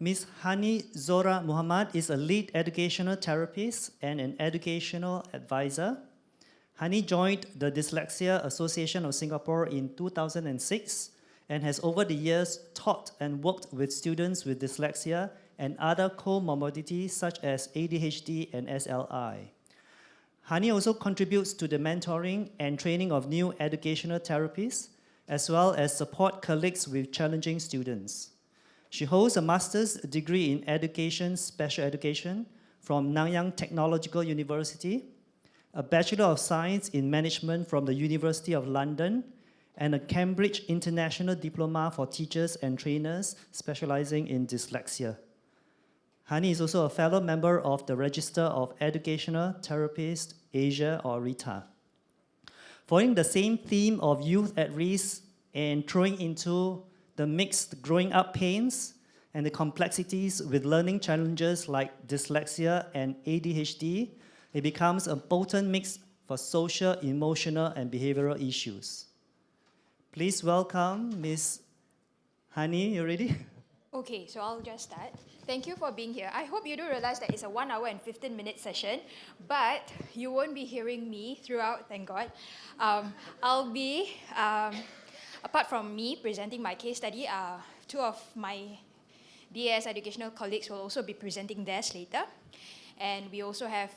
Ms. HANI ZOHRA MUHAMAD is a lead educational therapist and an educational advisor. HANI joined the Dyslexia Association of Singapore in 2006 and has over the years taught and worked with students with dyslexia and other comorbidities such as ADHD and SLI. HANI also contributes to the mentoring and training of new educational therapists, as well as support colleagues with challenging students. She holds a master's degree in education, special education from Nanyang Technological University, a Bachelor of Science in Management from the University of London, and a Cambridge International Diploma for Teachers and Trainers specializing in dyslexia. HANI is also a fellow member of the Register of Educational Therapists Asia, or RETA. Following the same theme of youth at risk and throwing into the mixed growing up pains and the complexities with learning challenges like dyslexia and ADHD, it becomes a potent mix for social, emotional, and behavioral issues. Please welcome Ms. HANI. You ready? Okay, so I'll just start. Thank you for being here. I hope you do realize that it's a 1 hour and 15-minute session, but you won't be hearing me throughout, thank God. I'll be, apart from me presenting my case study, two of my DAS educational colleagues will also be presenting theirs later. And we also have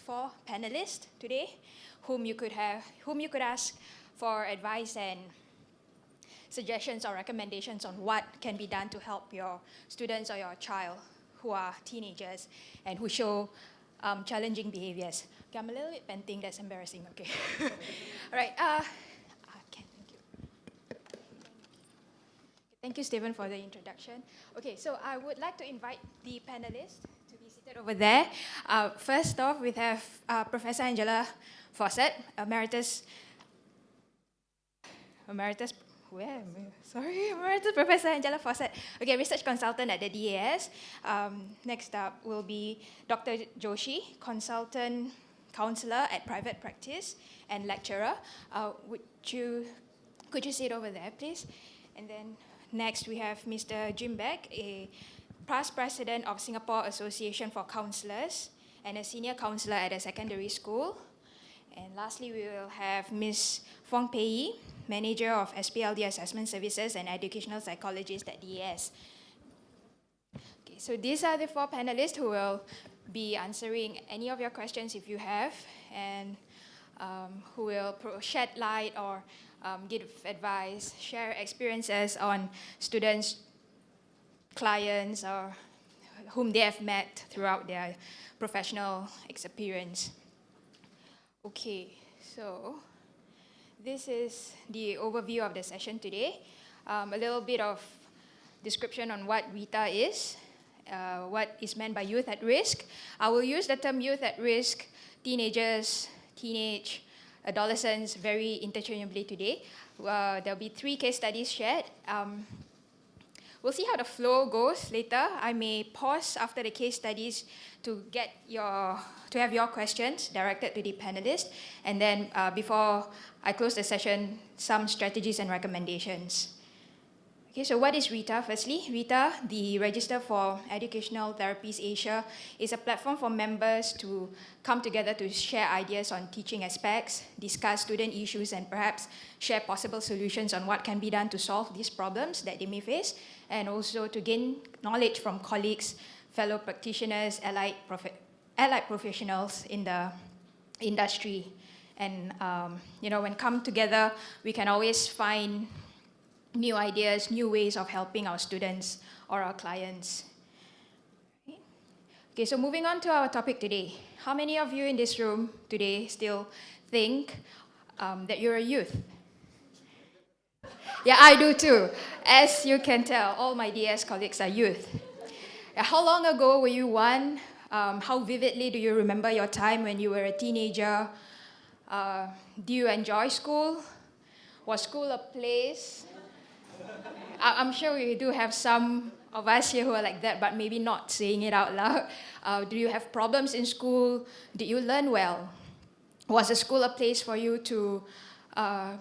4 panelists today whom you could ask for advice and suggestions or recommendations on what can be done to help your students or your child who are teenagers and who show challenging behaviors. Okay, I'm a little bit panting, that's embarrassing, okay. All right, okay, thank you. Thank you, Stephen, for the introduction. Okay, so I would like to invite the panelists to be seated over there. First off, we have Professor Angela Fawcett, Emeritus Professor Angela Fawcett. Okay, research consultant at the DAS. Next up will be Dr. Joshi, consultant counselor at private practice and lecturer. Could you sit over there, please? And then next we have Mr. Jim Beck, a past president of Singapore Association for Counsellors and a senior counsellor at a secondary school. And lastly, we will have Ms. Fong Pei, manager of SPLD Assessment Services and educational psychologist at DAS. Okay, so these are the 4 panelists who will be answering any of your questions if you have, and who will shed light or give advice, share experiences on students, clients, or whom they have met throughout their professional experience. Okay, so this is the overview of the session today. A little bit of description on what RETA is, what is meant by youth at risk. I will use the term youth at risk, teenagers, teenage, adolescents very interchangeably today. There'll be 3 case studies shared. We'll see how the flow goes later. I may pause after the case studies to have your questions directed to the panelists, and then before I close the session, some strategies and recommendations. Okay, so what is RETA? Firstly, RETA, the Register for Educational Therapies Asia, is a platform for members to come together to share ideas on teaching aspects, discuss student issues, and perhaps share possible solutions on what can be done to solve these problems that they may face, and also to gain knowledge from colleagues, fellow practitioners, allied professionals in the industry. And when come together, we can always find new ideas, new ways of helping our students or our clients. Okay, so moving on to our topic today. How many of you in this room today still think that you're a youth? Yeah, I do too. As you can tell, all my DS colleagues are youth. How long ago were you one? How vividly do you remember your time when you were a teenager? Do you enjoy school? Was school a place? I'm sure we do have some of us here who are like that, but maybe not saying it out loud. Do you have problems in school? Did you learn well? Was the school a place for you to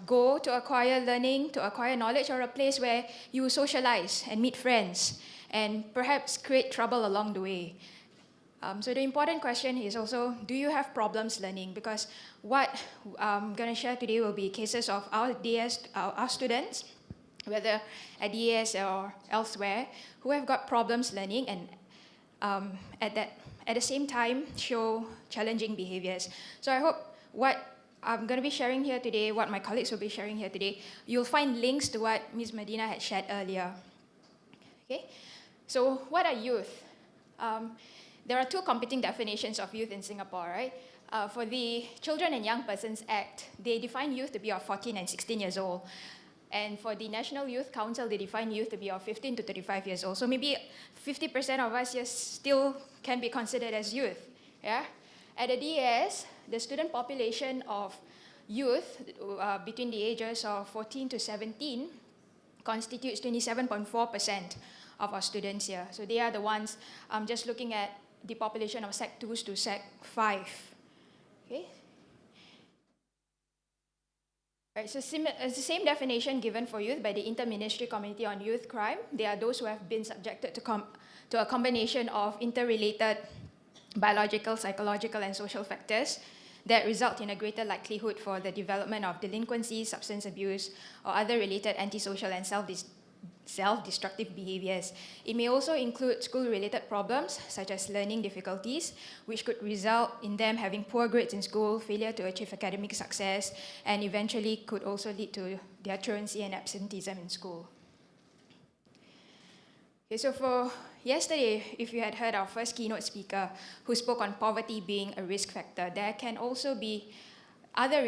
go to acquire learning, to acquire knowledge, or a place where you socialize and meet friends and perhaps create trouble along the way. So the important question is also, do you have problems learning? Because what I'm going to share today will be cases of our students, whether at DS or elsewhere, who have got problems learning and at the same time show challenging behaviors. So I hope what I'm going to be sharing here today, what my colleagues will be sharing here today, you'll find links to what Ms. Madinah had shared earlier. Okay, so what are youth? There are two competing definitions of youth in Singapore, right? For the Children and Young Persons Act, they define youth to be of 14 and 16 years old. And for the National Youth Council, they define youth to be of 15 to 35 years old. So maybe 50% of us here still can be considered as youth. Yeah? At the DS, the student population of youth between the ages of 14 to 17 constitutes 27.4% of our students here. So they are the ones, just looking at the population of Sec 2s to Sec 5. Okay? Right, so it's the same definition given for youth by the Inter-Ministry Committee on Youth Crime. They are those who have been subjected to a combination of interrelated biological, psychological, and social factors that result in a greater likelihood for the development of delinquency, substance abuse, or other related antisocial and self-destructive behaviors. It may also include school-related problems, such as learning difficulties, which could result in them having poor grades in school, failure to achieve academic success, and eventually could also lead to their truancy and absenteeism in school. Okay, so for yesterday, if you had heard our first keynote speaker who spoke on poverty being a risk factor, there can also be other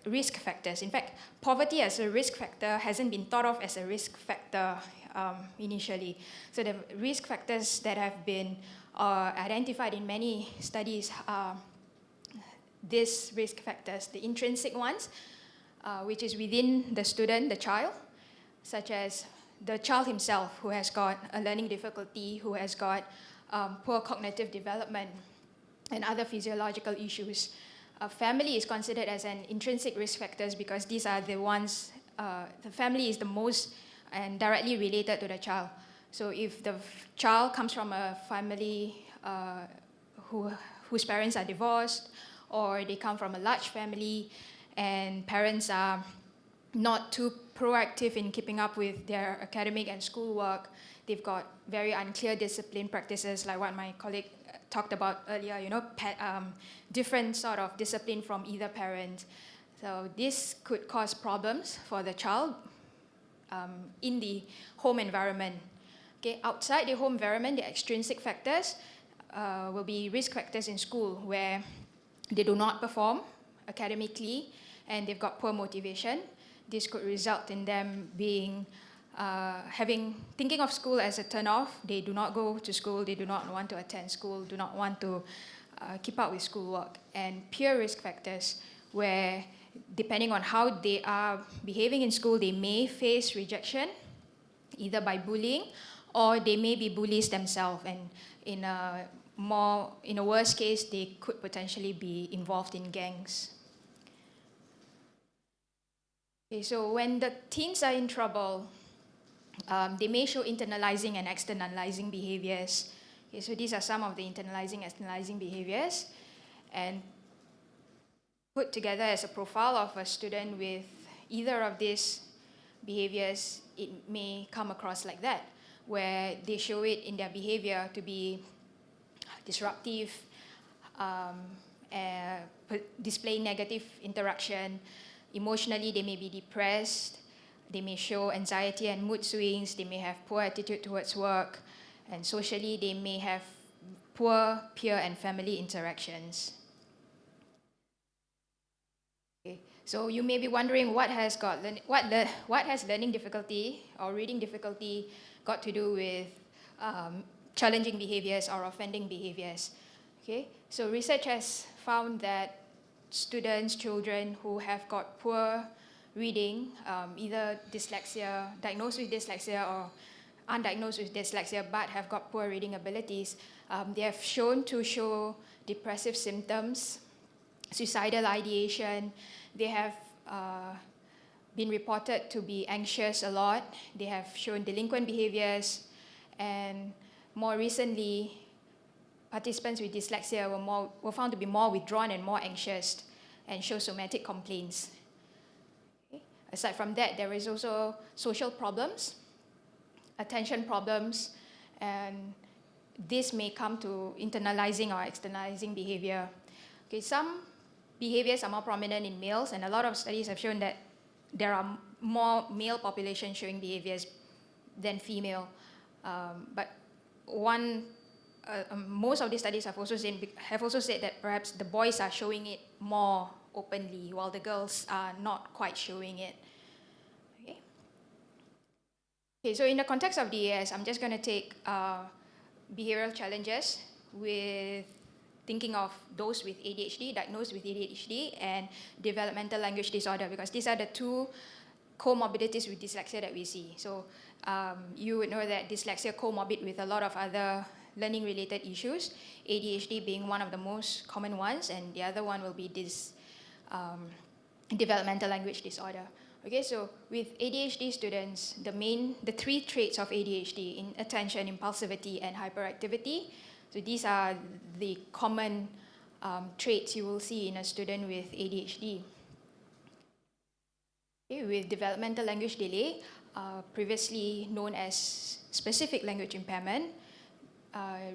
risk factors. In fact, poverty as a risk factor hasn't been thought of as a risk factor initially. So the risk factors that have been identified in many studies are these risk factors, the intrinsic ones, which is within the student, the child, such as the child himself who has got a learning difficulty, who has got poor cognitive development, and other physiological issues. Family is considered as an intrinsic risk factors because these are the ones, the family is the most and directly related to the child. So if the child comes from a family whose parents are divorced, or they come from a large family and parents are not too proactive in keeping up with their academic and schoolwork, they've got very unclear discipline practices like what my colleague talked about earlier, different sort of discipline from either parent. So this could cause problems for the child in the home environment. Okay, outside the home environment, the extrinsic factors will be risk factors in school where they do not perform academically and they've got poor motivation. This could result in them being thinking of school as a turn-off. They do not go to school, they do not want to attend school, do not want to keep up with schoolwork. And peer risk factors, where depending on how they are behaving in school, they may face rejection, either by bullying, or they may be bullies themselves. And in a worse case, they could potentially be involved in gangs. Okay, so when the teens are in trouble, they may show internalizing and externalizing behaviors. Okay, so these are some of the internalizing, externalizing behaviors. And put together as a profile of a student with either of these behaviors, it may come across like that, where they show it in their behavior to be disruptive, display negative interaction. Emotionally, they may be depressed. They may show anxiety and mood swings. They may have poor attitude towards work. And socially, they may have poor peer and family interactions. Okay. So you may be wondering what has learning difficulty or reading difficulty got to do with challenging behaviors or offending behaviors. Okay. So research has found that students, children who have got poor reading, either dyslexia, diagnosed with dyslexia or undiagnosed with dyslexia but have got poor reading abilities, they have shown to show depressive symptoms, suicidal ideation. They have been reported to be anxious a lot. They have shown delinquent behaviors And more recently, participants with dyslexia were found to be more withdrawn and more anxious and show somatic complaints. Okay. Aside from that, there is also social problems, attention problems, and this may come to internalizing or externalizing behavior. Okay, some behaviors are more prominent in males, and a lot of studies have shown that there are more male population showing behaviors than female. But most of these studies have also said that perhaps the boys are showing it more openly, while the girls are not quite showing it. Okay, so in the context of DAS, I'm just going to take behavioral challenges with thinking of those with ADHD, diagnosed with ADHD, and developmental language disorder, because these are the two comorbidities with dyslexia that we see. So you would know that dyslexia comorbid with a lot of other learning-related issues, ADHD being one of the most common ones, and the other one will be this developmental language disorder. Okay, so with ADHD students, the three traits of ADHD in attention, impulsivity, and hyperactivity. So these are the common traits you will see in a student with ADHD. Okay, with developmental language delay, previously known as specific language impairment,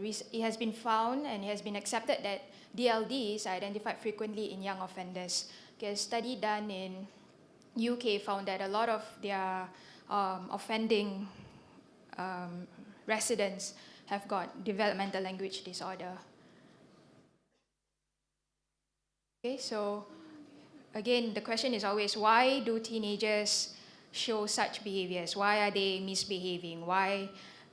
it has been found and it has been accepted that DLD is identified frequently in young offenders. Okay, a study done in UK found that a lot of their offending residents have got developmental language disorder. Okay, so again, the question is always, why do teenagers show such behaviors? Why are they misbehaving? Why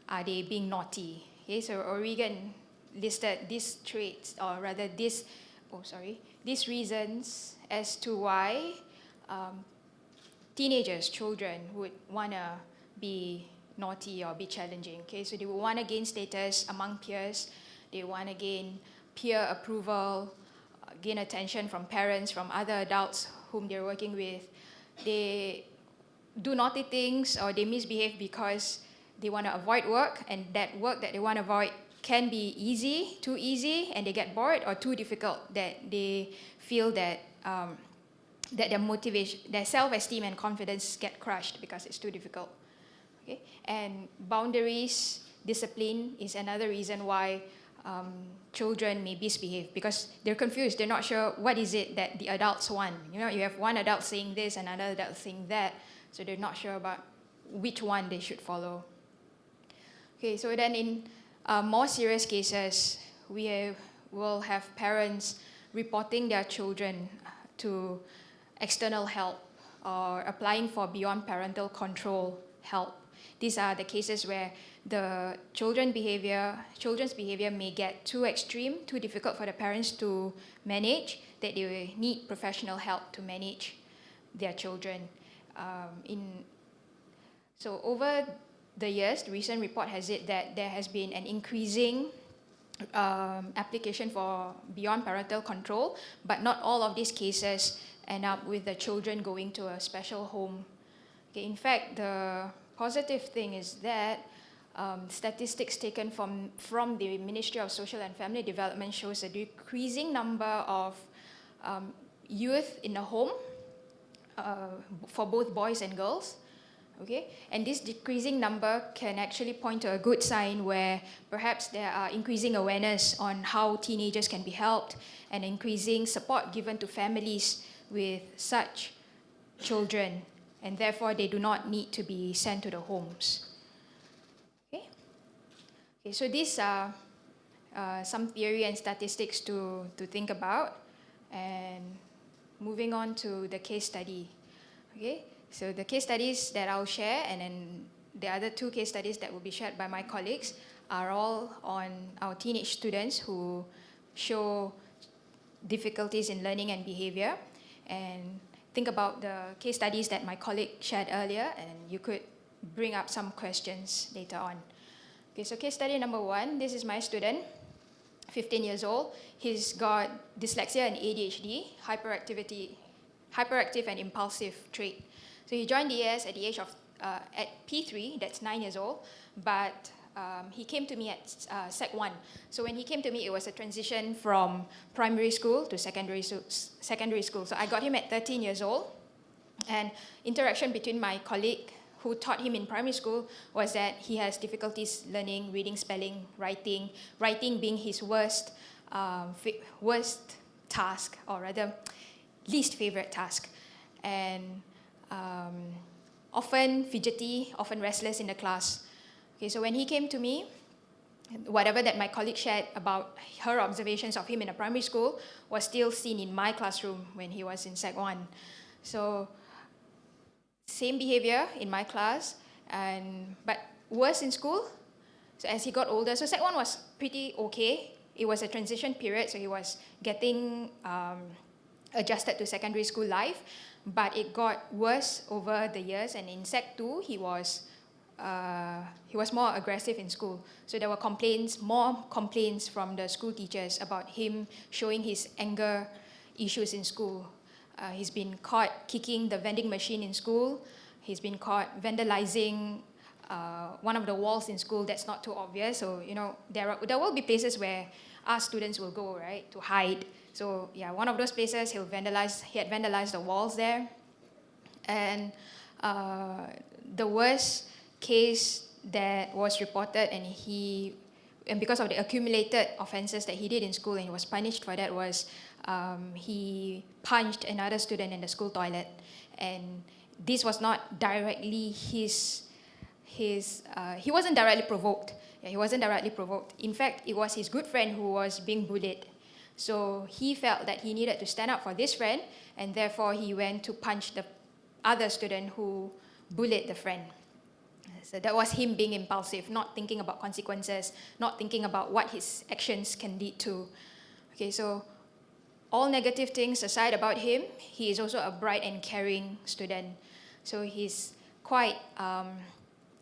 are they being naughty? Okay, so Oregon listed these traits, or rather these reasons as to why teenagers, children, would want to be naughty or be challenging. Okay, so they would want to gain status among peers. They want to gain peer approval, gain attention from parents, from other adults whom they're working with. They do naughty things or they misbehave because they want to avoid work, and that work that they want to avoid can be easy, too easy, and they get bored, or too difficult that they feel that that their motivation, their self-esteem and confidence get crushed because it's too difficult. Okay? And boundaries, discipline is another reason why children may misbehave, because they're confused. They're not sure what is it that the adults want. You know, you have one adult saying this and another adult saying that, so they're not sure about which one they should follow. Okay, so then in more serious cases, we will have parents reporting their children to external help or applying for beyond parental control help. These are the cases where the children's behavior may get too extreme, too difficult for the parents to manage, that they will need professional help to manage their children. So over the years, the recent report has it that there has been an increasing application for beyond parental control, but not all of these cases end up with the children going to a special home. Okay, in fact, the positive thing is that statistics taken from the Ministry of Social and Family Development shows a decreasing number of youth in the home for both boys and girls. Okay, and this decreasing number can actually point to a good sign where perhaps there are increasing awareness on how teenagers can be helped and increasing support given to families with such children, and therefore they do not need to be sent to the homes. Okay, so these are some theory and statistics to think about, and moving on to the case study. Okay, so the case studies that I'll share, and then the other two case studies that will be shared by my colleagues, are all on our teenage students who show difficulties in learning and behavior. And think about the case studies that my colleague shared earlier, and you could bring up some questions later on. Okay, so case study number 1, this is my student, 15 years old. He's got dyslexia and ADHD, hyperactive and impulsive trait. So he joined DAS at the age of, at P3, that's 9 years old, but he came to me at Sec 1. So when he came to me, it was a transition from primary school to secondary school. So I got him at 13 years old. And interaction between my colleague who taught him in primary school was that he has difficulties learning, reading, spelling, writing being his worst task, or rather least favorite task. And often fidgety, often restless in the class. Okay, so when he came to me, whatever that my colleague shared about her observations of him in a primary school was still seen in my classroom when he was in Sec 1. So same behavior in my class, but worse in school. So as he got older, so Sec 1 was pretty okay. It was a transition period, so he was getting adjusted to secondary school life, but it got worse over the years, and in Sec 2, he was more aggressive in school. So there were more complaints from the school teachers about him showing his anger issues in school. He's been caught kicking the vending machine in school. He's been caught vandalizing one of the walls in school that's not too obvious. So, there will be places where our students will go, right, to hide. So, yeah, one of those places he had vandalized the walls there. And the worst case that was reported, and because of the accumulated offenses that he did in school and he was punished for that, was he punched another student in the school toilet. And this was not directly he wasn't directly provoked. Yeah, he wasn't directly provoked. In fact, it was his good friend who was being bullied. So he felt that he needed to stand up for this friend, and therefore he went to punch the other student who bullied the friend. So that was him being impulsive, not thinking about consequences, not thinking about what his actions can lead to. Okay, so all negative things aside about him, he is also a bright and caring student. So he's quite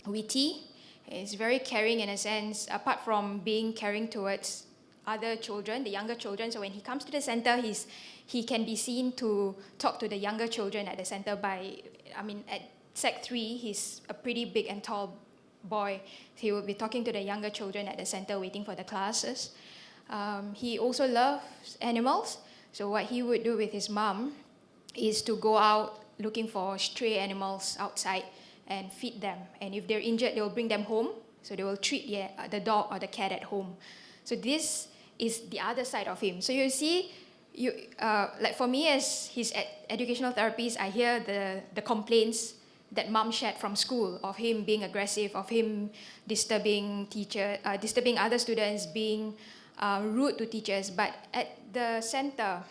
witty. He's very caring in a sense, apart from being caring towards other children, the younger children. So when he comes to the center, he can be seen to talk to the younger children at the center at Sec 3, he's a pretty big and tall boy. He will be talking to the younger children at the center waiting for the classes. He also loves animals. So what he would do with his mom is to go out looking for stray animals outside and feed them. And if they're injured, they will bring them home. So they will treat the dog or the cat at home. So this is the other side of him. So you see, like for me as his educational therapist, I hear the complaints that mom shared from school of him being aggressive, of him disturbing other students, being rude to teachers. But at the center,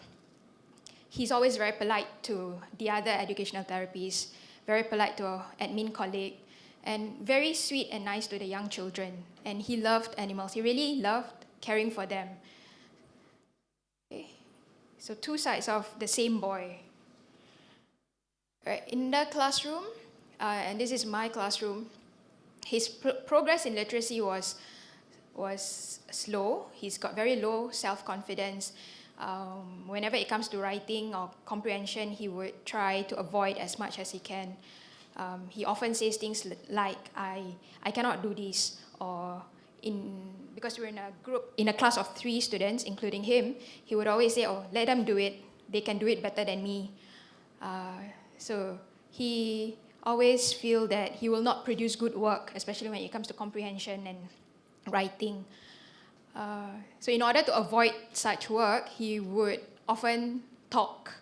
he's always very polite to the other educational therapists, very polite to an admin colleague, and very sweet and nice to the young children. And he loved animals. He really loved caring for them. Okay. So two sides of the same boy. Right. In the classroom, and this is my classroom, his progress in literacy was slow. He's got very low self-confidence. Whenever it comes to writing or comprehension, he would try to avoid as much as he can. He often says things like, I cannot do this, or because we're in a class of 3 students, including him, he would always say, oh, let them do it. They can do it better than me. So he always feel that he will not produce good work, especially when it comes to comprehension and writing. So in order to avoid such work, he would often talk,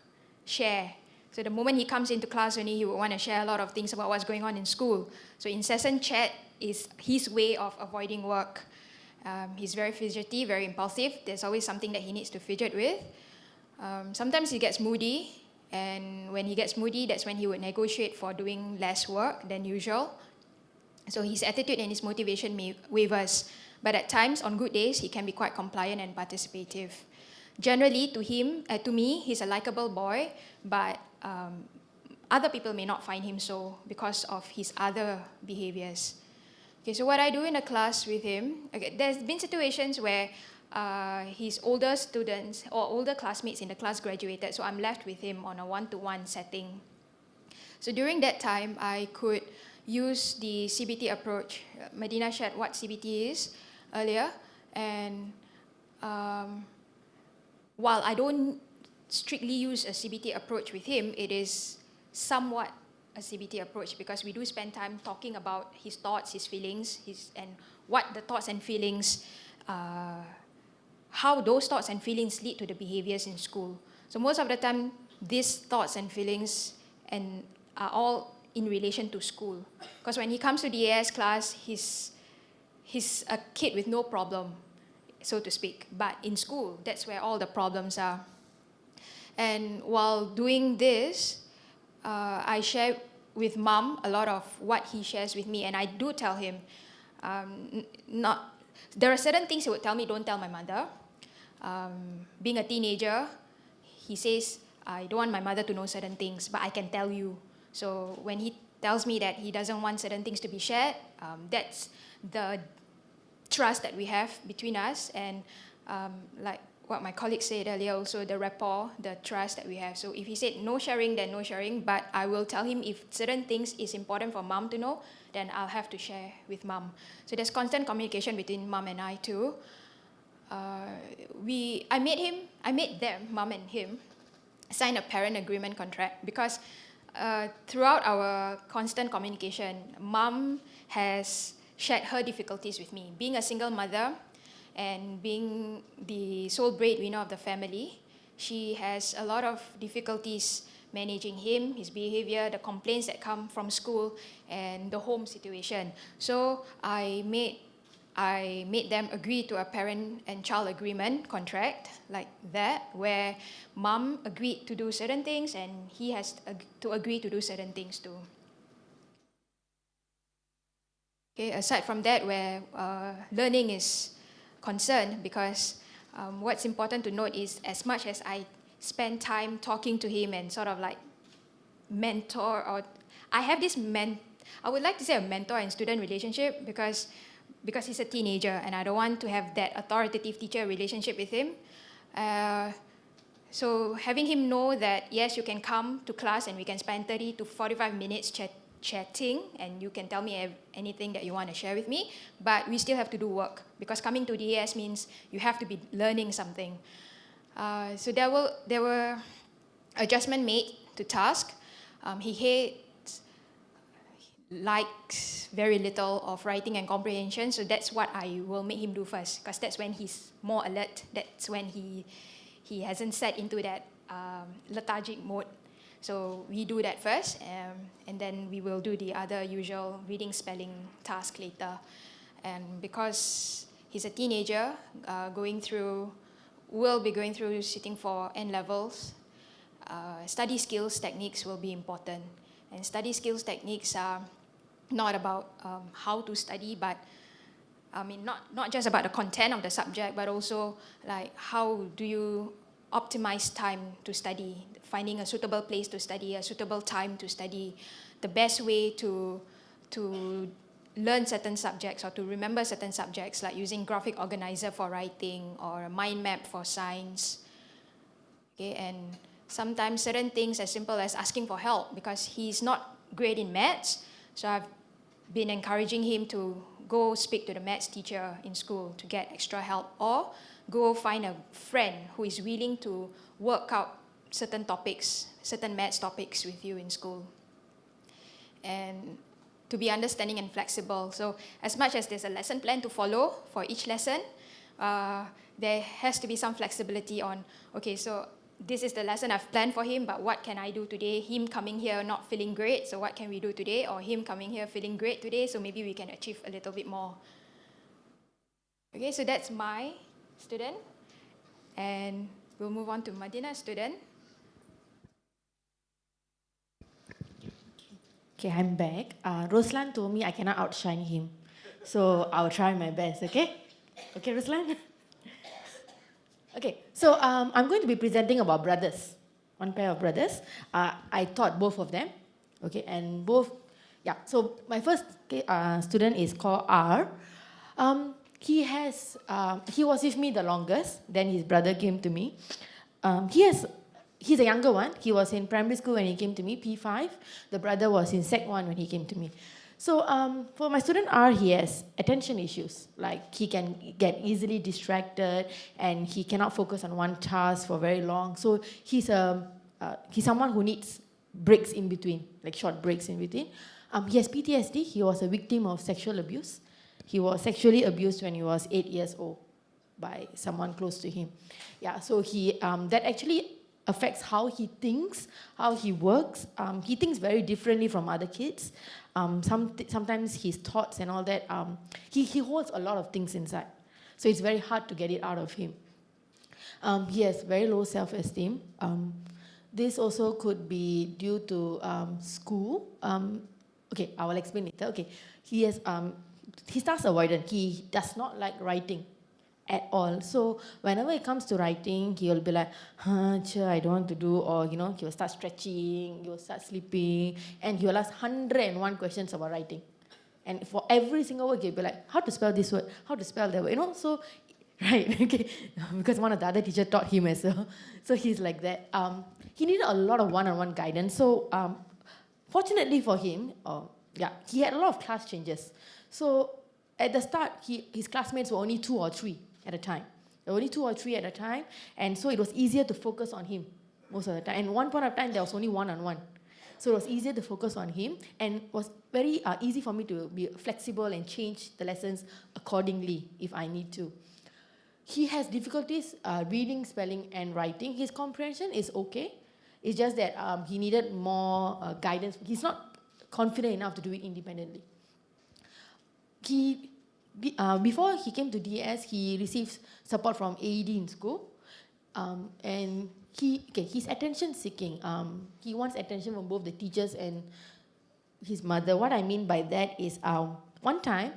share. So the moment he comes into class, only he would want to share a lot of things about what's going on in school. So incessant chat is his way of avoiding work. He's very fidgety, very impulsive. There's always something that he needs to fidget with. Sometimes he gets moody, and when he gets moody, that's when he would negotiate for doing less work than usual. So his attitude and his motivation wavers. But at times, on good days, he can be quite compliant and participative. Generally, to me, he's a likable boy, but other people may not find him so because of his other behaviors. Okay, so what I do in a class with him, there's been situations where his older students or older classmates in the class graduated, so I'm left with him on a one-to-one setting. So during that time, I could use the Cbt approach. Madinah shared what Cbt is earlier, and while I don't strictly use a Cbt approach with him, it is somewhat a Cbt approach because we do spend time talking about his thoughts, his feelings, and what the thoughts and feelings, how those thoughts and feelings lead to the behaviors in school. So most of the time, these thoughts and feelings are all in relation to school. Because when he comes to the AS class, he's a kid with no problem, so to speak. But in school, that's where all the problems are. And while doing this, I share with Mom a lot of what he shares with me, and I do tell him, there are certain things he would tell me, don't tell my mother. Being a teenager, he says, I don't want my mother to know certain things, but I can tell you. So when he tells me that he doesn't want certain things to be shared, that's the trust that we have between us, and like what my colleague said earlier, also the rapport, the trust that we have. So if he said no sharing, then no sharing, but I will tell him if certain things is important for Mom to know, then I'll have to share with Mom. So there's constant communication between Mom and I too. I made them, Mom and him, sign a parent agreement contract because throughout our constant communication, Mom has shared her difficulties with me. Being a single mother and being the sole breadwinner of the family, she has a lot of difficulties managing him, his behavior, the complaints that come from school, and the home situation. So I made them agree to a parent and child agreement contract like that, where Mom agreed to do certain things and he has to agree to do certain things too. Okay, aside from that, where learning is concerned, because what's important to note is as much as I spend time talking to him and sort of like mentor, or I have this I would like to say a mentor and student relationship because he's a teenager and I don't want to have that authoritative teacher relationship with him. So having him know that, yes, you can come to class and we can spend 30 to 45 minutes chatting and you can tell me anything that you want to share with me, but we still have to do work because coming to the AS means you have to be learning something. So there were adjustments made to task. He likes very little of writing and comprehension, so that's what I will make him do first, because that's when he's more alert. That's when he hasn't set into that lethargic mode. So we do that first, and then we will do the other usual reading, spelling task later. And because he's a teenager, will be going through sitting for N-levels, study skills techniques will be important. And study skills techniques are not about how to study, but I mean not just about the content of the subject, but also like how do you optimize time to study, finding a suitable place to study, a suitable time to study, the best way to learn certain subjects or to remember certain subjects, like using graphic organizer for writing or a mind map for science. Okay, and sometimes certain things as simple as asking for help, because he's not great in maths, so I've been encouraging him to go speak to the maths teacher in school to get extra help, or go find a friend who is willing to work out certain topics, certain maths topics with you in school. And to be understanding and flexible. So as much as there's a lesson plan to follow for each lesson, there has to be some flexibility on, okay, so this is the lesson I've planned for him, but what can I do today? Him coming here not feeling great, so what can we do today? Or him coming here feeling great today, so maybe we can achieve a little bit more. Okay, so that's my student. And we'll move on to Madinah's student. Okay, I'm back. Roslan told me I cannot outshine him. So I'll try my best, okay? Okay, Roslan? Okay, so I'm going to be presenting about brothers. One pair of brothers. I taught both of them. Okay, and both, yeah. So my first student is called R. He was with me the longest. Then his brother came to me. He's a younger one. He was in primary school when he came to me, P5. The brother was in Sec 1 when he came to me. So for my student R, he has attention issues. Like he can get easily distracted and he cannot focus on one task for very long. So he's someone who needs breaks in between, like short breaks in between. He has PTSD. He was a victim of sexual abuse. He was sexually abused when he was 8 years old by someone close to him. Yeah, so that actually affects how he thinks, how he works. He thinks very differently from other kids. Sometimes his thoughts and all that, he holds a lot of things inside. So it's very hard to get it out of him. He has very low self-esteem. This also could be due to school. Okay, I will explain later. Okay, he's task avoidant. He does not like writing at all. So whenever it comes to writing, he will be like, I don't want to do, or he will start stretching, he will start sleeping, and he will ask 101 questions about writing. And for every single word, he'll be like, how to spell this word, how to spell that word, so, right, okay, because one of the other teachers taught him as well. So he's like that. He needed a lot of one-on-one guidance. So fortunately for him, he had a lot of class changes. So at the start, his classmates were only 2 or 3 at a time. There were only 2 or 3 at a time, and so it was easier to focus on him most of the time. And one point of time, there was only one-on-one. So it was easier to focus on him, and it was very easy for me to be flexible and change the lessons accordingly if I need to. He has difficulties reading, spelling, and writing. His comprehension is okay. It's just that he needed more guidance. He's not confident enough to do it independently. Before he came to DS, he received support from AED in school, and he's attention seeking. He wants attention from both the teachers and his mother. What I mean by that is, one time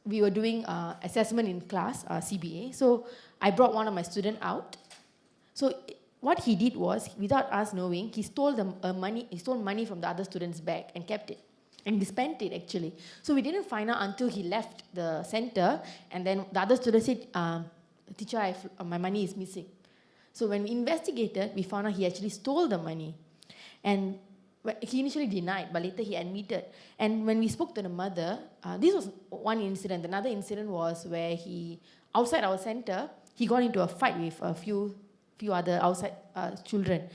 we were doing assessment in class, CBA. So I brought one of my students out. So what he did was, without us knowing, he stole money from the other student's bag and kept it. And he spent it, actually. So we didn't find out until he left the center, and then the other student said, teacher, my money is missing. So when we investigated, we found out he actually stole the money. And he initially denied, but later he admitted. And when we spoke to the mother, this was one incident. Another incident was where outside our center, he got into a fight with a few other outside children.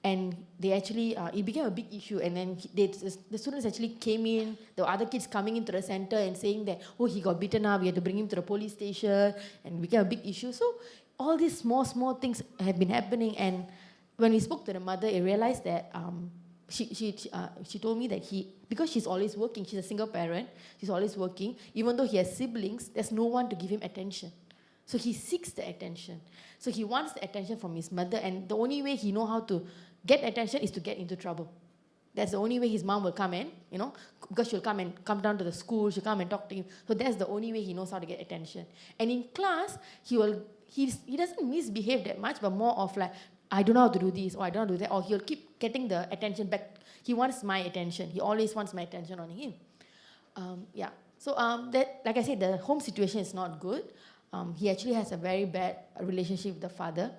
And they actually, it became a big issue, and then the students actually came in, the other kids coming into the center and saying that, he got beaten up, we had to bring him to the police station, and it became a big issue. So all these small things have been happening, and when we spoke to the mother, I realized that she told me that because she's always working, she's a single parent, she's always working, even though he has siblings, there's no one to give him attention. So he seeks the attention. So he wants the attention from his mother, and the only way he knows how to get attention is to get into trouble. That's the only way his mom will come in, because she'll come down to the school, she'll come and talk to him. So that's the only way he knows how to get attention. And in class, he doesn't misbehave that much, but more of like, I don't know how to do this, or I don't know how to do that, or he'll keep getting the attention back. He wants my attention. He always wants my attention on him. So like I said, the home situation is not good. He actually has a very bad relationship with the father.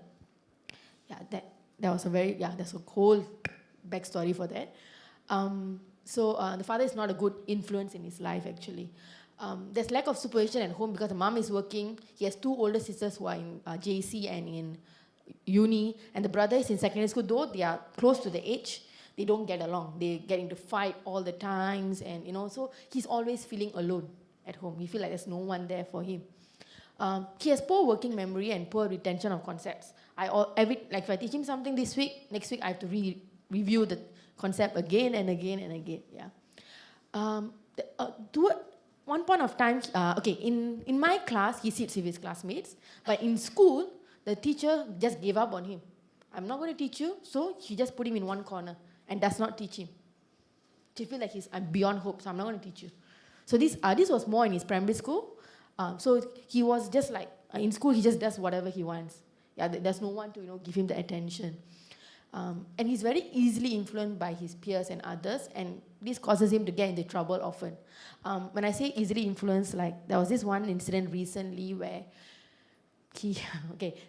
There's a whole backstory for that. The father is not a good influence in his life, actually. There's lack of supervision at home because the mom is working. He has 2 older sisters who are in JC and in uni, and the brother is in secondary school. Though they are close to the age, they don't get along. They get into fight all the times, and so he's always feeling alone at home. He feels like there's no one there for him. He has poor working memory and poor retention of concepts. If I teach him something this week, next week I have to review the concept again and again and again. One point of time, in my class, he sits with his classmates, but in school, the teacher just gave up on him. I'm not going to teach you, so she just put him in one corner and does not teach him. She feels like I'm beyond hope, so I'm not going to teach you. So this was more in his primary school. So he was just like, in school, he just does whatever he wants. There's no one to give him the attention. And he's very easily influenced by his peers and others, and this causes him to get into trouble often. When I say easily influenced, like there was this one incident recently where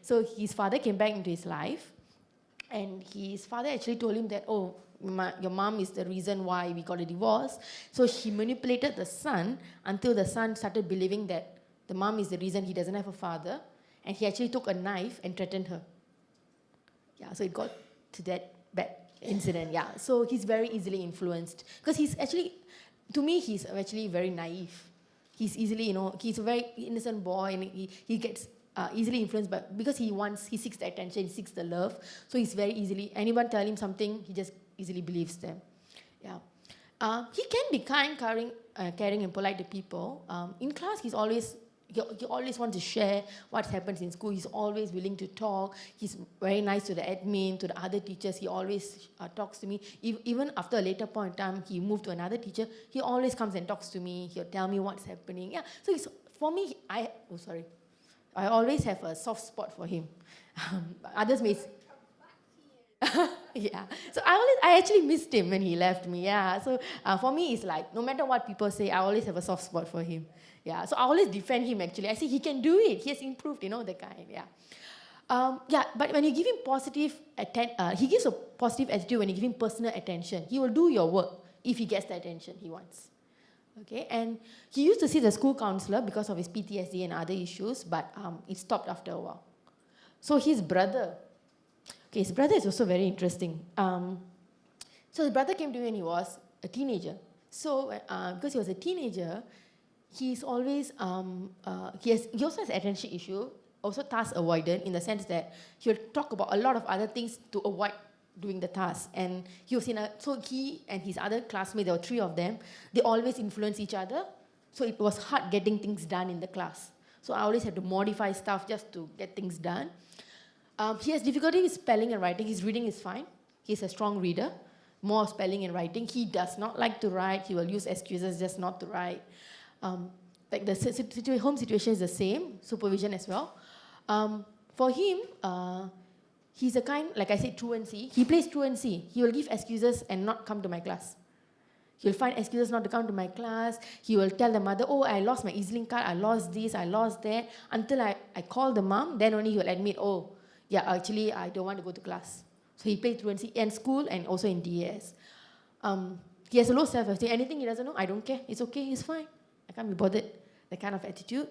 so his father came back into his life, and his father actually told him that, your mom is the reason why we got a divorce. So she manipulated the son until the son started believing that the mom is the reason he doesn't have a father, and he actually took a knife and threatened her. Yeah, so it got to that bad incident. Yeah, so he's very easily influenced because he's actually, to me, he's actually very naive. He's easily, he's a very innocent boy, and he gets easily influenced because he seeks the attention, he seeks the love. So he's very easily, anyone tell him something, he just easily believes them. Yeah. He can be kind, caring and polite to people. In class, he always wants to share what happens in school. He's always willing to talk. He's very nice to the admin, to the other teachers. He always talks to me. Even after a later point in time, he moved to another teacher. He always comes and talks to me. He'll tell me what's happening. Yeah. So for me, I always have a soft spot for him. Others may. Yeah. So I actually missed him when he left me. Yeah. So for me, it's like no matter what people say, I always have a soft spot for him. Yeah. So I always defend him. Actually, I say he can do it. He has improved. The kind. Yeah. Yeah. But when you give him he gives a positive attitude when you give him personal attention. He will do your work if he gets the attention he wants. Okay. And he used to see the school counselor because of his PTSD and other issues, but it stopped after a while. So his brother. Okay, his brother is also very interesting. So his brother came to me when he was a teenager. So because he was a teenager, he's always, he also has attention issue, also task avoidant in the sense that he'll talk about a lot of other things to avoid doing the task. And he was so he and his other classmates, there were 3 of them, they always influence each other. So it was hard getting things done in the class. So I always had to modify stuff just to get things done. He has difficulty with spelling and writing. His reading is fine. He's a strong reader. More spelling and writing. He does not like to write. He will use excuses just not to write. Like the home situation is the same. Supervision as well. For him, he's a kind, like I said, truancy. He plays truancy. He will give excuses and not come to my class. He'll find excuses not to come to my class. He will tell the mother, oh, I lost my EZ-Link card. I lost this. I lost that. Until I call the mom, then only he will admit, oh, yeah, actually, I don't want to go to class. So he plays truancy in school and also in DAS. He has a low self-esteem. Anything he doesn't know, I don't care. It's okay, it's fine. I can't be bothered. That kind of attitude.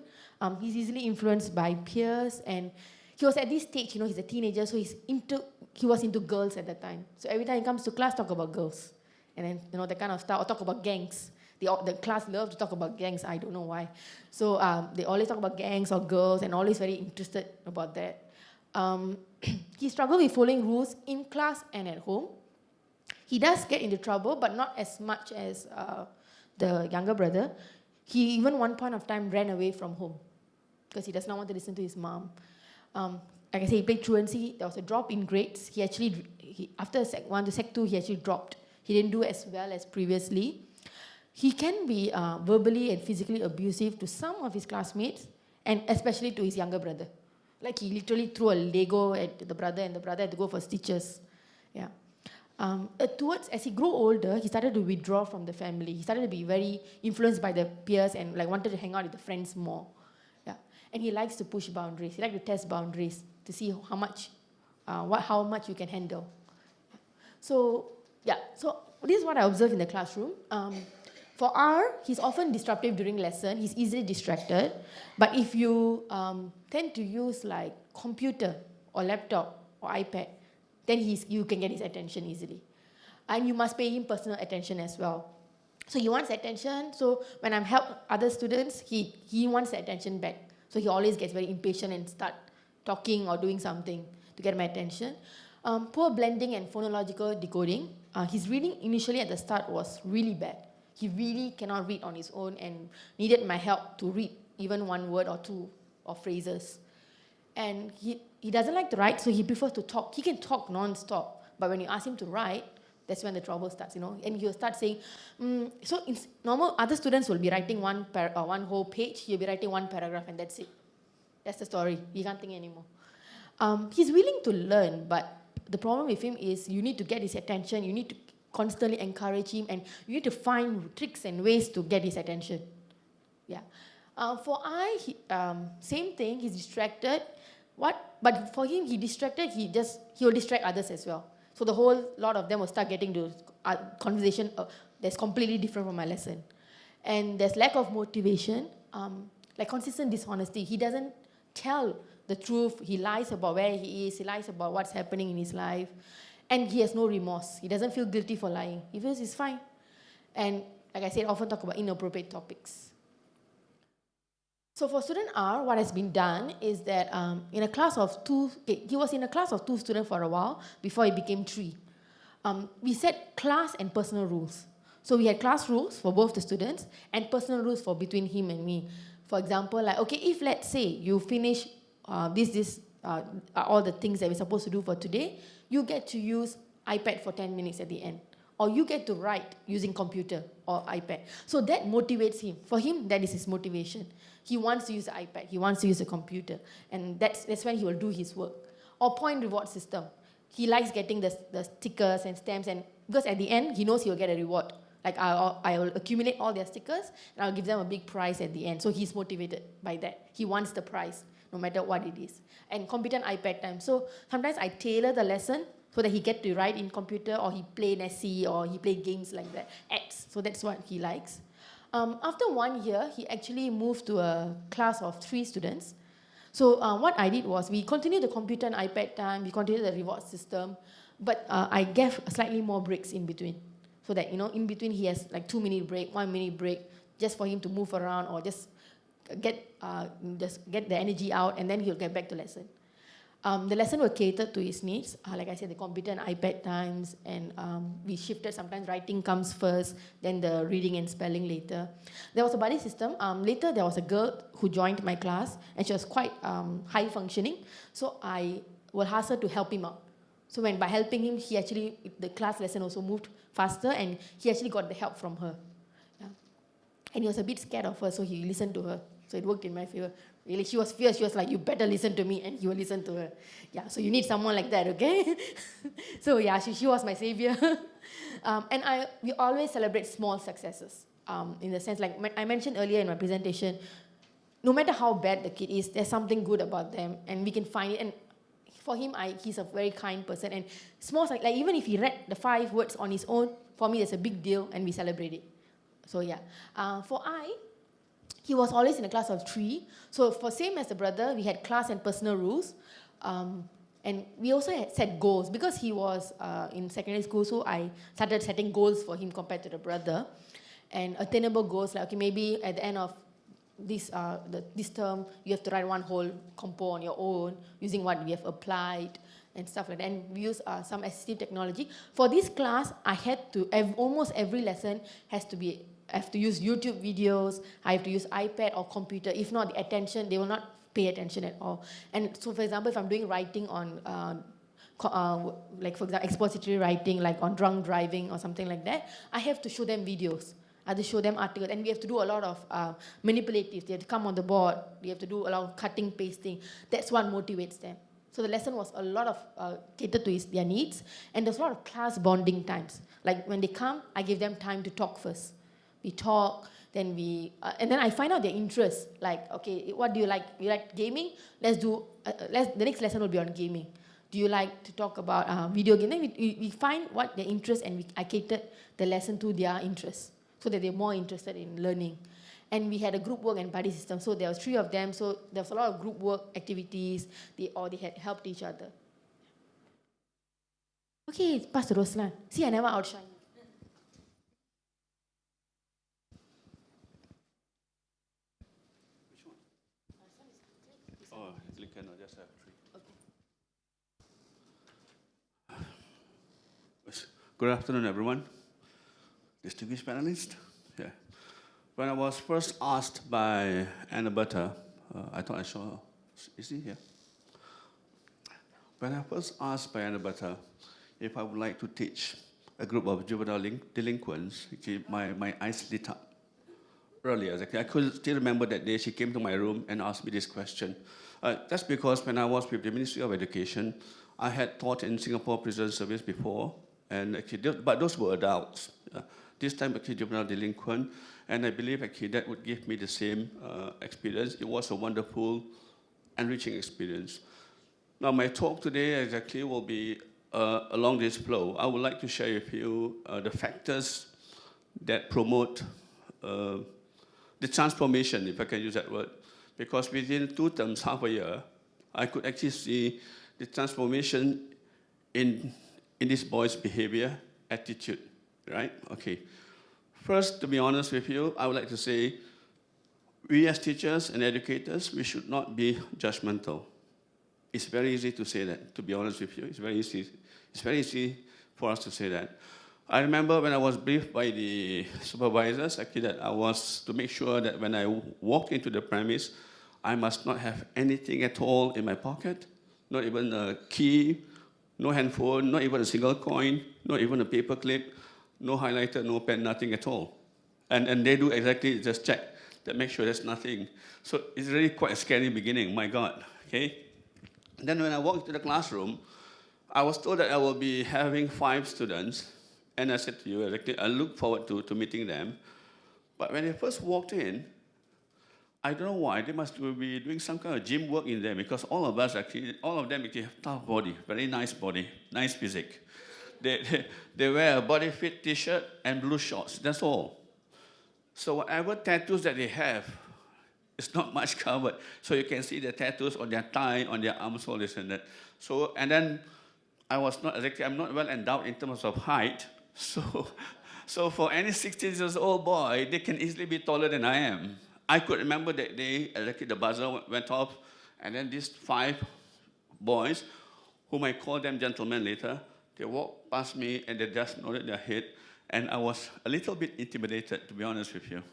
He's easily influenced by peers. And he was at this stage, he's a teenager, so he was into girls at that time. So every time he comes to class, talk about girls. And then, that kind of stuff, or talk about gangs. The class loves to talk about gangs, I don't know why. So they always talk about gangs or girls and always very interested about that. He struggled with following rules in class and at home. He does get into trouble, but not as much as the younger brother. He even one point of time ran away from home because he does not want to listen to his mom. Like I said, he played truancy. There was a drop in grades. After Sec 1 to Sec 2, he actually dropped. He didn't do as well as previously. He can be verbally and physically abusive to some of his classmates, and especially to his younger brother. Like he literally threw a Lego at the brother, and the brother had to go for stitches. Yeah. As he grew older, he started to withdraw from the family. He started to be very influenced by the peers and wanted to hang out with the friends more. Yeah. And he likes to push boundaries. He likes to test boundaries to see how much you can handle. So yeah. So this is what I observed in the classroom. For R, he's often disruptive during lesson. He's easily distracted. But if you tend to use like computer or laptop or iPad, then you can get his attention easily. And you must pay him personal attention as well. So he wants attention. So when I'm helping other students, he wants the attention back. So he always gets very impatient and start talking or doing something to get my attention. Poor blending and phonological decoding. His reading initially at the start was really bad. He really cannot read on his own and needed my help to read even one word or two or phrases. And he doesn't like to write, so he prefers to talk. He can talk non-stop, but when you ask him to write, that's when the trouble starts, And he'll start saying, so in normal, other students will be writing one whole page. He'll be writing one paragraph, and that's it. That's the story. He can't think anymore. He's willing to learn, but the problem with him is you need to get his attention. You need to constantly encourage him, and you need to find tricks and ways to get his attention. Yeah. For I, same thing. He's distracted. But for him, he will distract others as well. So the whole lot of them will start getting to conversation that's completely different from my lesson. And there's lack of motivation, like consistent dishonesty. He doesn't tell the truth. He lies about where he is. He lies about what's happening in his life. And he has no remorse. He doesn't feel guilty for lying. He feels it's fine. And like I said, often talk about inappropriate topics. So for student R, what has been done is that in a class of he was in a class of 2 students for a while before he became 3. We set class and personal rules. So we had class rules for both the students and personal rules for between him and me. For example, like, okay, if let's say you finish all the things that we're supposed to do for today, you get to use iPad for 10 minutes at the end. Or you get to write using computer or iPad. So that motivates him. For him, that is his motivation. He wants to use the iPad. He wants to use a computer. And that's when he will do his work. Or point reward system. He likes getting the stickers and stamps, and because at the end, he knows he will get a reward. Like I will accumulate all their stickers, and I'll give them a big prize at the end. So he's motivated by that. He wants the prize, no matter what it is. And computer and iPad time. So sometimes I tailor the lesson so that he get to write in computer, or he play Nessie, or he play games like that. Apps. So that's what he likes. After 1 year, he actually moved to a class of 3 students. So what I did was, we continued the computer and iPad time, we continued the reward system, but I gave slightly more breaks in between. So that, in between he has like 2-minute break, 1-minute break, just for him to move around or just get the energy out, and then he'll get back to lesson. The lesson will cater to his needs. Like I said, the computer and iPad times, and we shifted. Sometimes writing comes first, then the reading and spelling later. There was a buddy system. Later, there was a girl who joined my class, and she was quite high functioning. So I will ask her to help him out. So by helping him, the class lesson also moved faster, and he actually got the help from her. Yeah. And he was a bit scared of her, so he listened to her. So it worked in my favor. Really, she was fierce. She was like, you better listen to me, and he will listen to her. Yeah, so you need someone like that, okay? So yeah, she was my savior. And we always celebrate small successes. In the sense, like I mentioned earlier in my presentation, no matter how bad the kid is, there's something good about them, and we can find it. And for him, he's a very kind person. And small, like even if he read the 5 words on his own, for me, it's a big deal, and we celebrate it. So yeah. He was always in a class of 3. So for same as the brother, we had class and personal rules. And we also had set goals. Because he was in secondary school, so I started setting goals for him compared to the brother. And attainable goals, like, okay, maybe at the end of this term, you have to write 1 whole compo on your own, using what we have applied, and stuff like that. And we use some assistive technology. For this class, I had to, almost every lesson I have to use YouTube videos, I have to use iPad or computer. If not, the attention, they will not pay attention at all. And so, for example, if I'm doing writing on, like for example, expository writing, like on drunk driving or something like that, I have to show them videos. I have to show them articles, and we have to do a lot of manipulatives. They have to come on the board. We have to do a lot of cutting, pasting. That's what motivates them. So the lesson was a lot of catered to their needs, and there's a lot of class bonding times. Like when they come, I give them time to talk first. We talk, then and then I find out their interests. Like, okay, what do you like? You like gaming? Let's do, the next lesson will be on gaming. Do you like to talk about video games? Then we find what their interests, and I catered the lesson to their interests, so that they're more interested in learning. And we had a group work and buddy system. So there was 3 of them, so there was a lot of group work activities. They had helped each other. Okay, pass to Roslan. See, I never outshine you. Good afternoon, everyone. Distinguished panelists. Yeah. When I was first asked by Annabetta, I thought I saw her. Is he here? When I first asked by Annabetta if I would like to teach a group of juvenile delinquents, my eyes lit up. Earlier, I could still remember that day she came to my room and asked me this question. That's because when I was with the Ministry of Education, I had taught in Singapore Prison Service before, and actually, but those were adults. This time, actually, juvenile delinquent, and I believe actually that would give me the same experience. It was a wonderful, enriching experience. Now, my talk today exactly will be along this flow, I would like to share with you the factors that promote the transformation, if I can use that word. Because within 2 terms, half a year, I could actually see the transformation in this boy's behavior, attitude, right? Okay. First, to be honest with you, I would like to say, we as teachers and educators, we should not be judgmental. It's very easy to say that, to be honest with you. It's very easy for us to say that. I remember when I was briefed by the supervisors, actually, that I was to make sure that when I walked into the premise, I must not have anything at all in my pocket, not even a key, no handphone, not even a single coin, not even a paper clip, no highlighter, no pen, nothing at all. And they do exactly just check that, make sure there's nothing. So it's really quite a scary beginning, my God, okay? Then when I walked into the classroom, I was told that I will be having 5 students, and I said to you, I look forward to meeting them. But when I first walked in, I don't know why, they must be doing some kind of gym work in there, because all of them actually have tough body, very nice body, nice physique. They wear a body fit t-shirt and blue shorts, that's all. So whatever tattoos that they have, it's not much covered. So you can see the tattoos on their thigh, on their arms, all this and that. So, and then I'm not well endowed in terms of height. So for any 16 years old boy, they can easily be taller than I am. I could remember that day, the buzzer went off, and then these 5 boys, whom I call them gentlemen later, they walked past me and they just nodded their head, and I was a little bit intimidated, to be honest with you.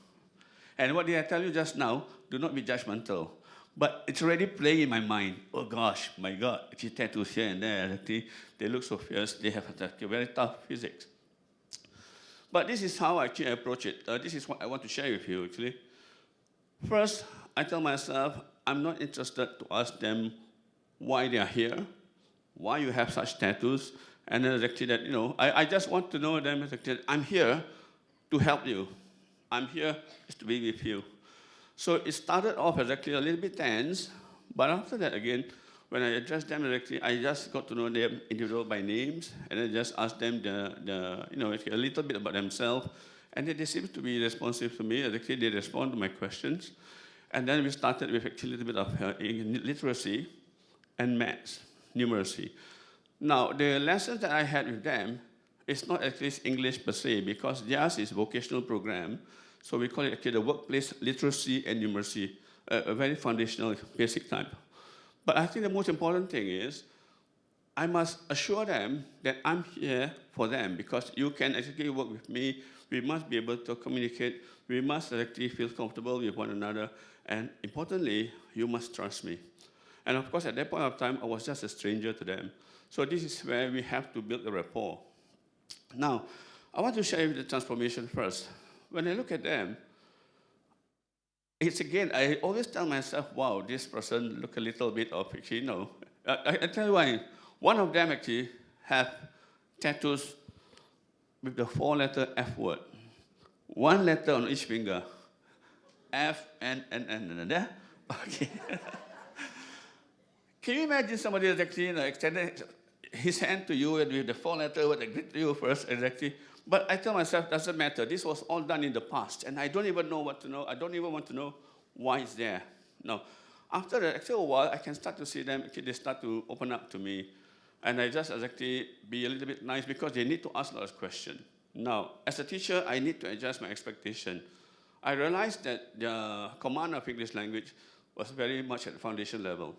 And what did I tell you just now? Do not be judgmental. But it's already playing in my mind. Oh gosh, my God, actually tattoos here and there, actually, they look so fierce, they have a very tough physics. But this is how actually I approach it. This is what I want to share with you, actually. First, I tell myself, I'm not interested to ask them why they are here, why you have such tattoos, and then actually that, I just want to know them, actually, I'm here to help you. I'm here just to be with you. So it started off as actually a little bit tense, but after that, again, when I addressed them directly, I just got to know them individual by names, and I just asked them a little bit about themselves, and they seem to be responsive to me. Actually, they respond to my questions. And then we started with actually a little bit of literacy and maths, numeracy. Now, the lessons that I had with them, it's not at least English per se, because theirs is vocational program. So we call it actually the workplace literacy and numeracy, a very foundational, basic type. But I think the most important thing is, I must assure them that I'm here for them, because you can actually work with me. We must be able to communicate. We must actually feel comfortable with one another. And importantly, you must trust me. And of course, at that point of time, I was just a stranger to them. So this is where we have to build a rapport. Now, I want to share the transformation first. When I look at them, it's again, I always tell myself, wow, this person look a little bit of, actually, I tell you why. One of them actually have tattoos with the 4-letter F word. 1 letter on each finger. F, N, there. Okay. Can you imagine somebody that's actually extended his hand to you with the 4-letter word that greet you first, exactly? But I tell myself, doesn't matter. This was all done in the past, and I don't even know what to know. I don't even want to know why it's there. No. After a while, I can start to see them, actually, they start to open up to me. And I just actually be a little bit nice, because they need to ask a lot of questions. Now, as a teacher, I need to adjust my expectation. I realized that the command of English language was very much at the foundation level.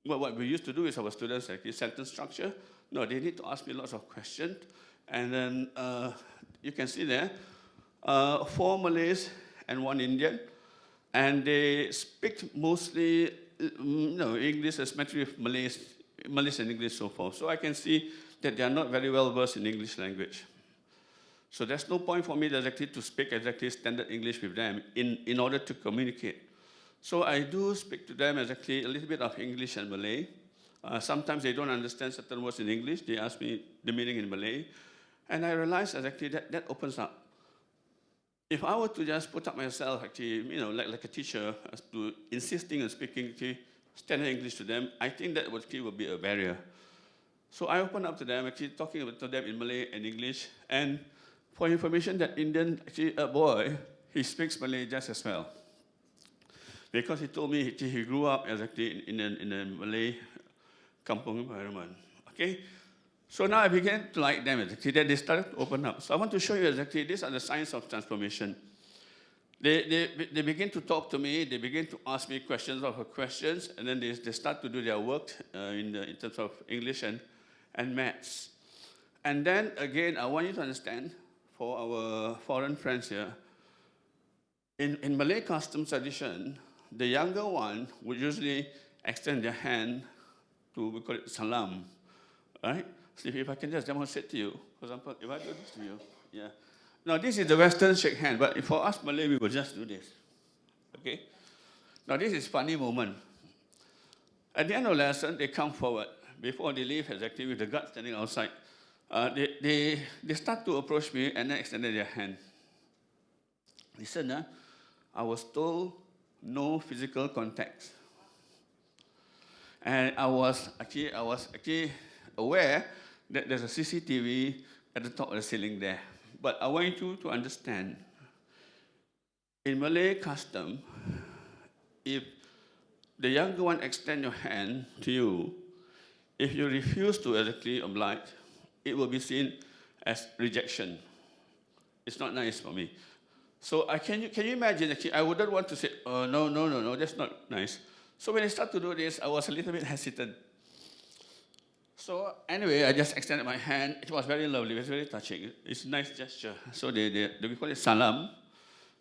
Well, what we used to do is our students, actually, sentence structure. No, they need to ask me lots of questions. And then you can see there, 4 Malays and 1 Indian. And they speak mostly English, especially with Malays and English so forth. So I can see that they are not very well versed in English language. So there's no point for me to speak exactly standard English with them in order to communicate. So I do speak to them exactly a little bit of English and Malay. Sometimes they don't understand certain words in English. They ask me the meaning in Malay. And I realize exactly that opens up. If I were to just put up myself, actually, like a teacher, as to insisting on speaking standard English to them, I think that would be a barrier. So I opened up to them, actually talking to them in Malay and English. And for information, that Indian boy, he speaks Malay just as well. Because he told me he grew up actually in a Malay kampung environment. Okay? So now I began to like them. Then they started to open up. So I want to show you exactly, these are the signs of transformation. They begin to talk to me, they begin to ask me questions, and then they start to do their work in terms of English and maths. And then again, I want you to understand, for our foreign friends here, in Malay custom tradition, the younger one would usually extend their hand to, we call it salam, right? So if I can just demonstrate to you, for example, if I do this to you, yeah. Now this is the Western shake hand, but for us Malay, we will just do this, okay? Now this is funny moment. At the end of the lesson, they come forward. Before they leave, exactly with the guard standing outside, they start to approach me and then extended their hand. Listen, I was told no physical contact. And I was actually aware that there's a CCTV at the top of the ceiling there. But I want you to understand, in Malay custom, if the younger one extend your hand to you, if you refuse to exactly oblige, it will be seen as rejection. It's not nice for me. So can you imagine, actually, I wouldn't want to say, oh, no, that's not nice. So when I started to do this, I was a little bit hesitant. So anyway, I just extended my hand. It was very lovely, it was very touching. It's a nice gesture. So we call it salam.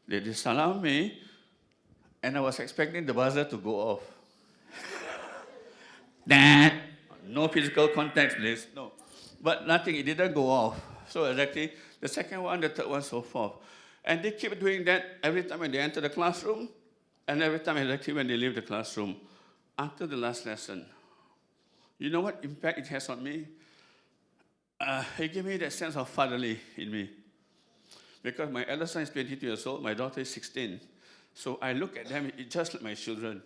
They salam me, and I was expecting the buzzer to go off. That, no physical contact, please, no. But nothing, it didn't go off. So exactly, the second one, the third one, so forth. And they keep doing that every time when they enter the classroom, and every time exactly when they leave the classroom, until the last lesson. You know what impact it has on me? It gave me that sense of fatherly in me. Because my eldest son is 22 years old, my daughter is 16. So I look at them, it's just like my children.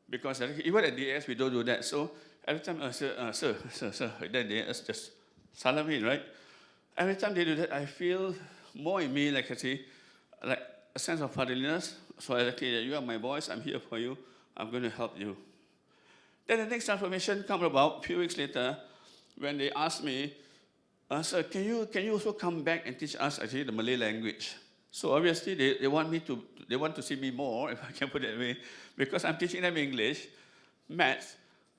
Because even at DS, we don't do that. So every time, sir, then they just salam me, right? Every time they do that, I feel more in me, like I say, like a sense of fatherliness. So exactly, you are my boys, I'm here for you, I'm going to help you. Then the next transformation came about a few weeks later when they asked me, sir, can you also come back and teach us actually the Malay language? So obviously they want to see me more, if I can put it that way, because I'm teaching them English, maths,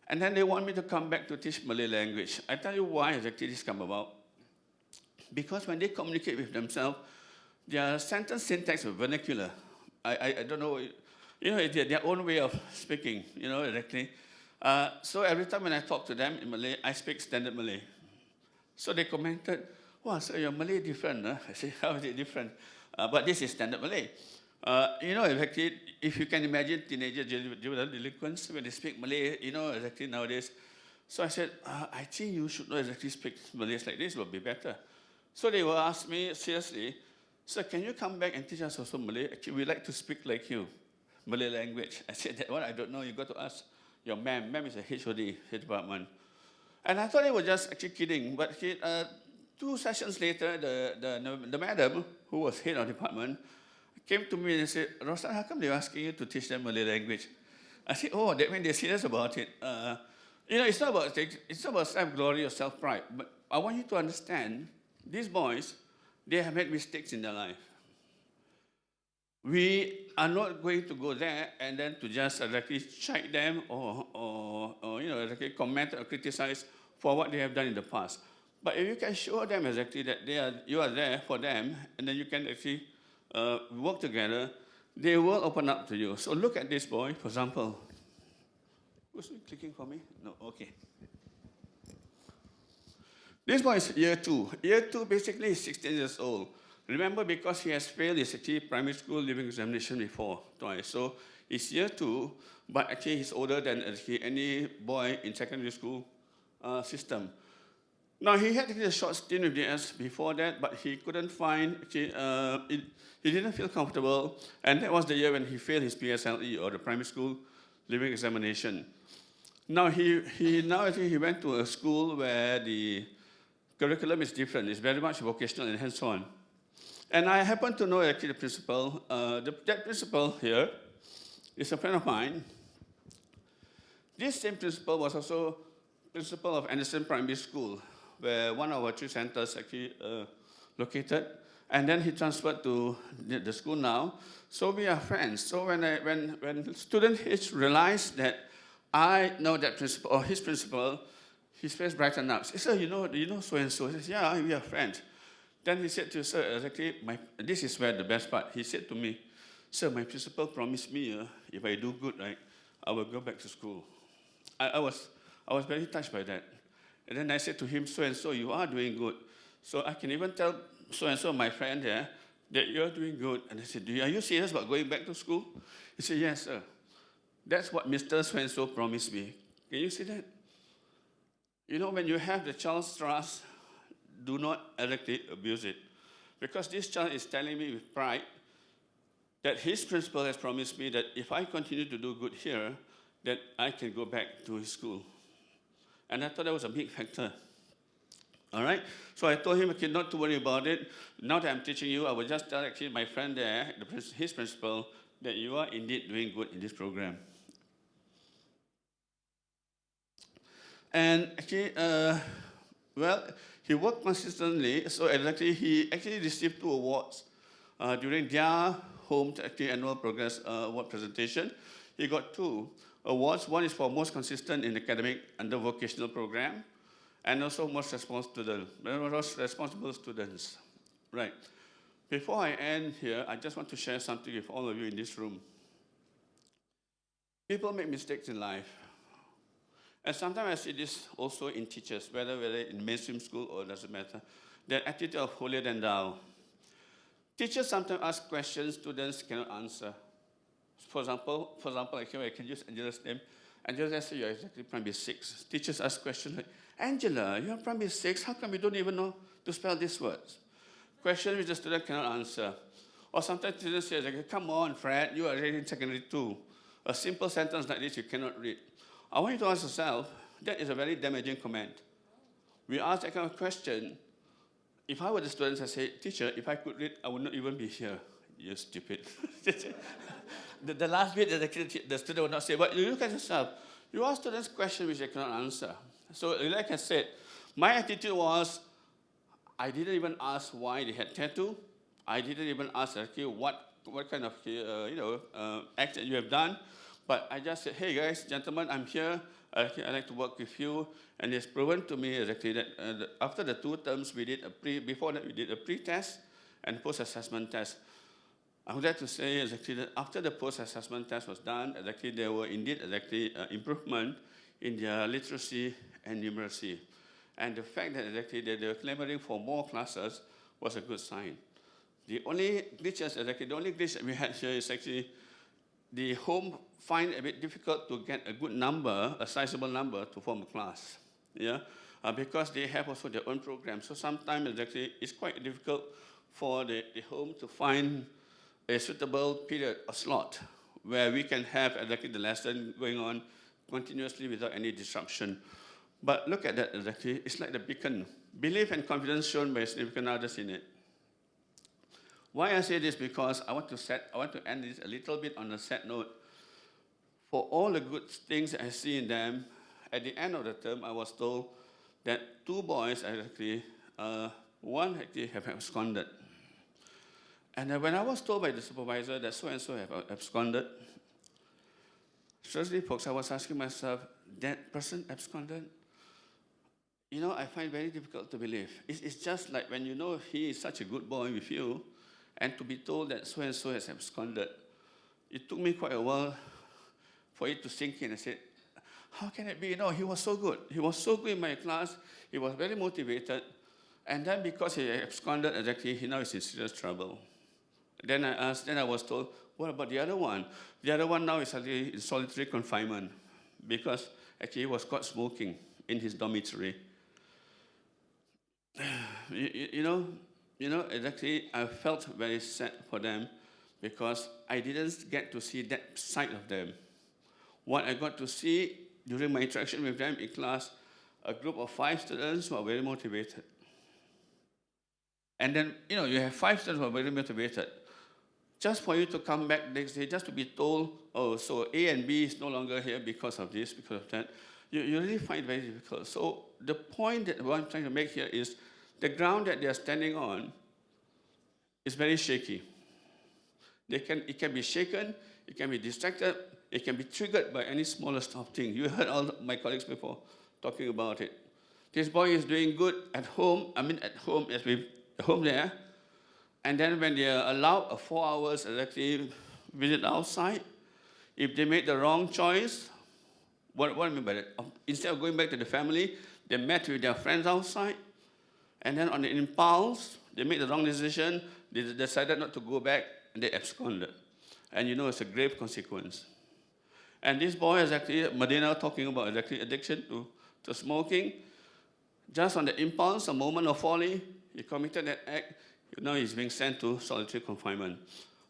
and then they want me to come back to teach Malay language. I tell you why exactly this come about. Because when they communicate with themselves, their sentence syntax is vernacular. I don't know, it's their own way of speaking, exactly. So every time when I talk to them in Malay, I speak standard Malay. So they commented, wow, so your Malay different, huh? I say, how is it different? But this is standard Malay. Exactly, if you can imagine teenager juvenile delinquents, when they speak Malay, exactly nowadays. So I said, I think you should know exactly speak Malay like this, will be better. So they will ask me seriously, sir, can you come back and teach us also Malay? Actually, we like to speak like you, Malay language. I said, that one I don't know, you got to ask your ma'am. Ma'am is a HOD, head department. And I thought he was just actually kidding, but 2 sessions later, the madam, who was head of department, came to me and said, Roslan, how come they're asking you to teach them Malay language? I said, oh, that means they're serious about it. It's not about self-glory or self-pride, but I want you to understand, these boys, they have made mistakes in their life. We are not going to go there and then to just directly chide them or directly comment or criticize for what they have done in the past. But if you can show them exactly that you are there for them, and then you can actually work together, they will open up to you. So look at this boy, for example. Who's clicking for me? No, okay. This boy is year 2. Year 2 basically is 16 years old. Remember, because he has failed his primary school living examination before, twice. So he's year 2, but actually he's older than any boy in secondary school system. Now, he had a short stint with DS before that, but he couldn't find, he didn't feel comfortable, and that was the year when he failed his PSLE, or the primary school living examination. Now he went to a school where the curriculum is different. It's very much vocational and hands-on. And I happen to know actually the principal. That principal here is a friend of mine. This same principal was also principal of Anderson Primary School, where one of our 3 centers actually located. And then he transferred to the school now. So we are friends. So when student H realized that I know that principal, or his principal, his face brightened up. He said, you know so-and-so? He says, yeah, we are friends. Then he said to sir, exactly, this is where the best part. He said to me, sir, my principal promised me if I do good, right, I will go back to school. I was very touched by that. And then I said to him, so-and-so, you are doing good. So I can even tell so-and-so, my friend there, that you're doing good. And I said, are you serious about going back to school? He said, yes, sir. That's what Mr. So-and-so promised me. Can you see that? You know, when you have the child's trust, do not directly abuse it. Because this child is telling me with pride that his principal has promised me that if I continue to do good here, that I can go back to his school. And I thought that was a big factor. All right? So I told him, okay, not to worry about it. Now that I'm teaching you, I will just tell actually my friend there, his principal, that you are indeed doing good in this program. And actually, well, he worked consistently, so he actually received 2 awards during their home annual progress award presentation. He got 2 awards. One is for most consistent in academic under vocational program, and also most responsible students. Right. Before I end here, I just want to share something with all of you in this room. People make mistakes in life. And sometimes I see this also in teachers, whether in mainstream school or it doesn't matter, their attitude of holier than thou. Teachers sometimes ask questions students cannot answer. For example, I can use Angela's name. Angela says you're exactly primary 6. Teachers ask questions like, Angela, you're primary 6, how come you don't even know to spell these words? Question which the student cannot answer. Or sometimes students say, come on, Fred, you are already in secondary 2. A simple sentence like this you cannot read. I want you to ask yourself, that is a very damaging comment. We ask that kind of question. If I were the students, I say, teacher, if I could read, I would not even be here. You stupid. the last bit, the student would not say, but you look at yourself. You ask students questions which they cannot answer. So like I said, my attitude was, I didn't even ask why they had tattoo. I didn't even ask what kind of act that you have done. But I just said, hey guys, gentlemen, I'm here. I'd like to work with you. And it's proven to me exactly that after the 2 terms, before that we did a pre-test and post-assessment test. I'm glad to say exactly that after the post-assessment test was done, exactly there were indeed improvement in their literacy and numeracy. And the fact that exactly they were clamoring for more classes was a good sign. The only glitch that we had here is actually the home find it a bit difficult to get a good number, a sizable number to form a class, because they have also their own program. So sometimes it's quite difficult for the home to find a suitable period or slot where we can have the lesson going on continuously without any disruption. But look at that, it's like the beacon. Belief and confidence shown by significant others in it. Why I say this? Because I want to end this a little bit on a sad note. For all the good things I see in them, at the end of the term, I was told that 2 boys one have absconded. And when I was told by the supervisor that so-and-so have absconded, seriously, folks, I was asking myself, that person absconded? I find it very difficult to believe. It's just like when you know he is such a good boy with you, and to be told that so-and-so has absconded. It took me quite a while for it to sink in. I said, how can it be? No, he was so good. He was so good in my class. He was very motivated. And then because he absconded, he now is in serious trouble. Then I was told, what about the other one? The other one now is in solitary confinement because actually he was caught smoking in his dormitory. I felt very sad for them because I didn't get to see that side of them. What I got to see during my interaction with them in class, a group of 5 students who are very motivated. And then, you have 5 students who are very motivated. Just for you to come back next day, just to be told, oh, so A and B is no longer here because of this, because of that, you really find it very difficult. So the point that what I'm trying to make here is the ground that they are standing on is very shaky. It can be shaken, it can be distracted, it can be triggered by any smallest of thing. You heard all my colleagues before talking about it. This boy is doing good at home, at home, as we home there, and then when they are allowed a 4 hours elective visit outside, if they made the wrong choice, what do I mean by that? Instead of going back to the family, they met with their friends outside, and then on the impulse, they made the wrong decision, they decided not to go back, and they absconded. And it's a grave consequence. And this boy is actually, Madinah talking about addiction to smoking. Just on the impulse, a moment of folly, he committed that act. Now he's being sent to solitary confinement.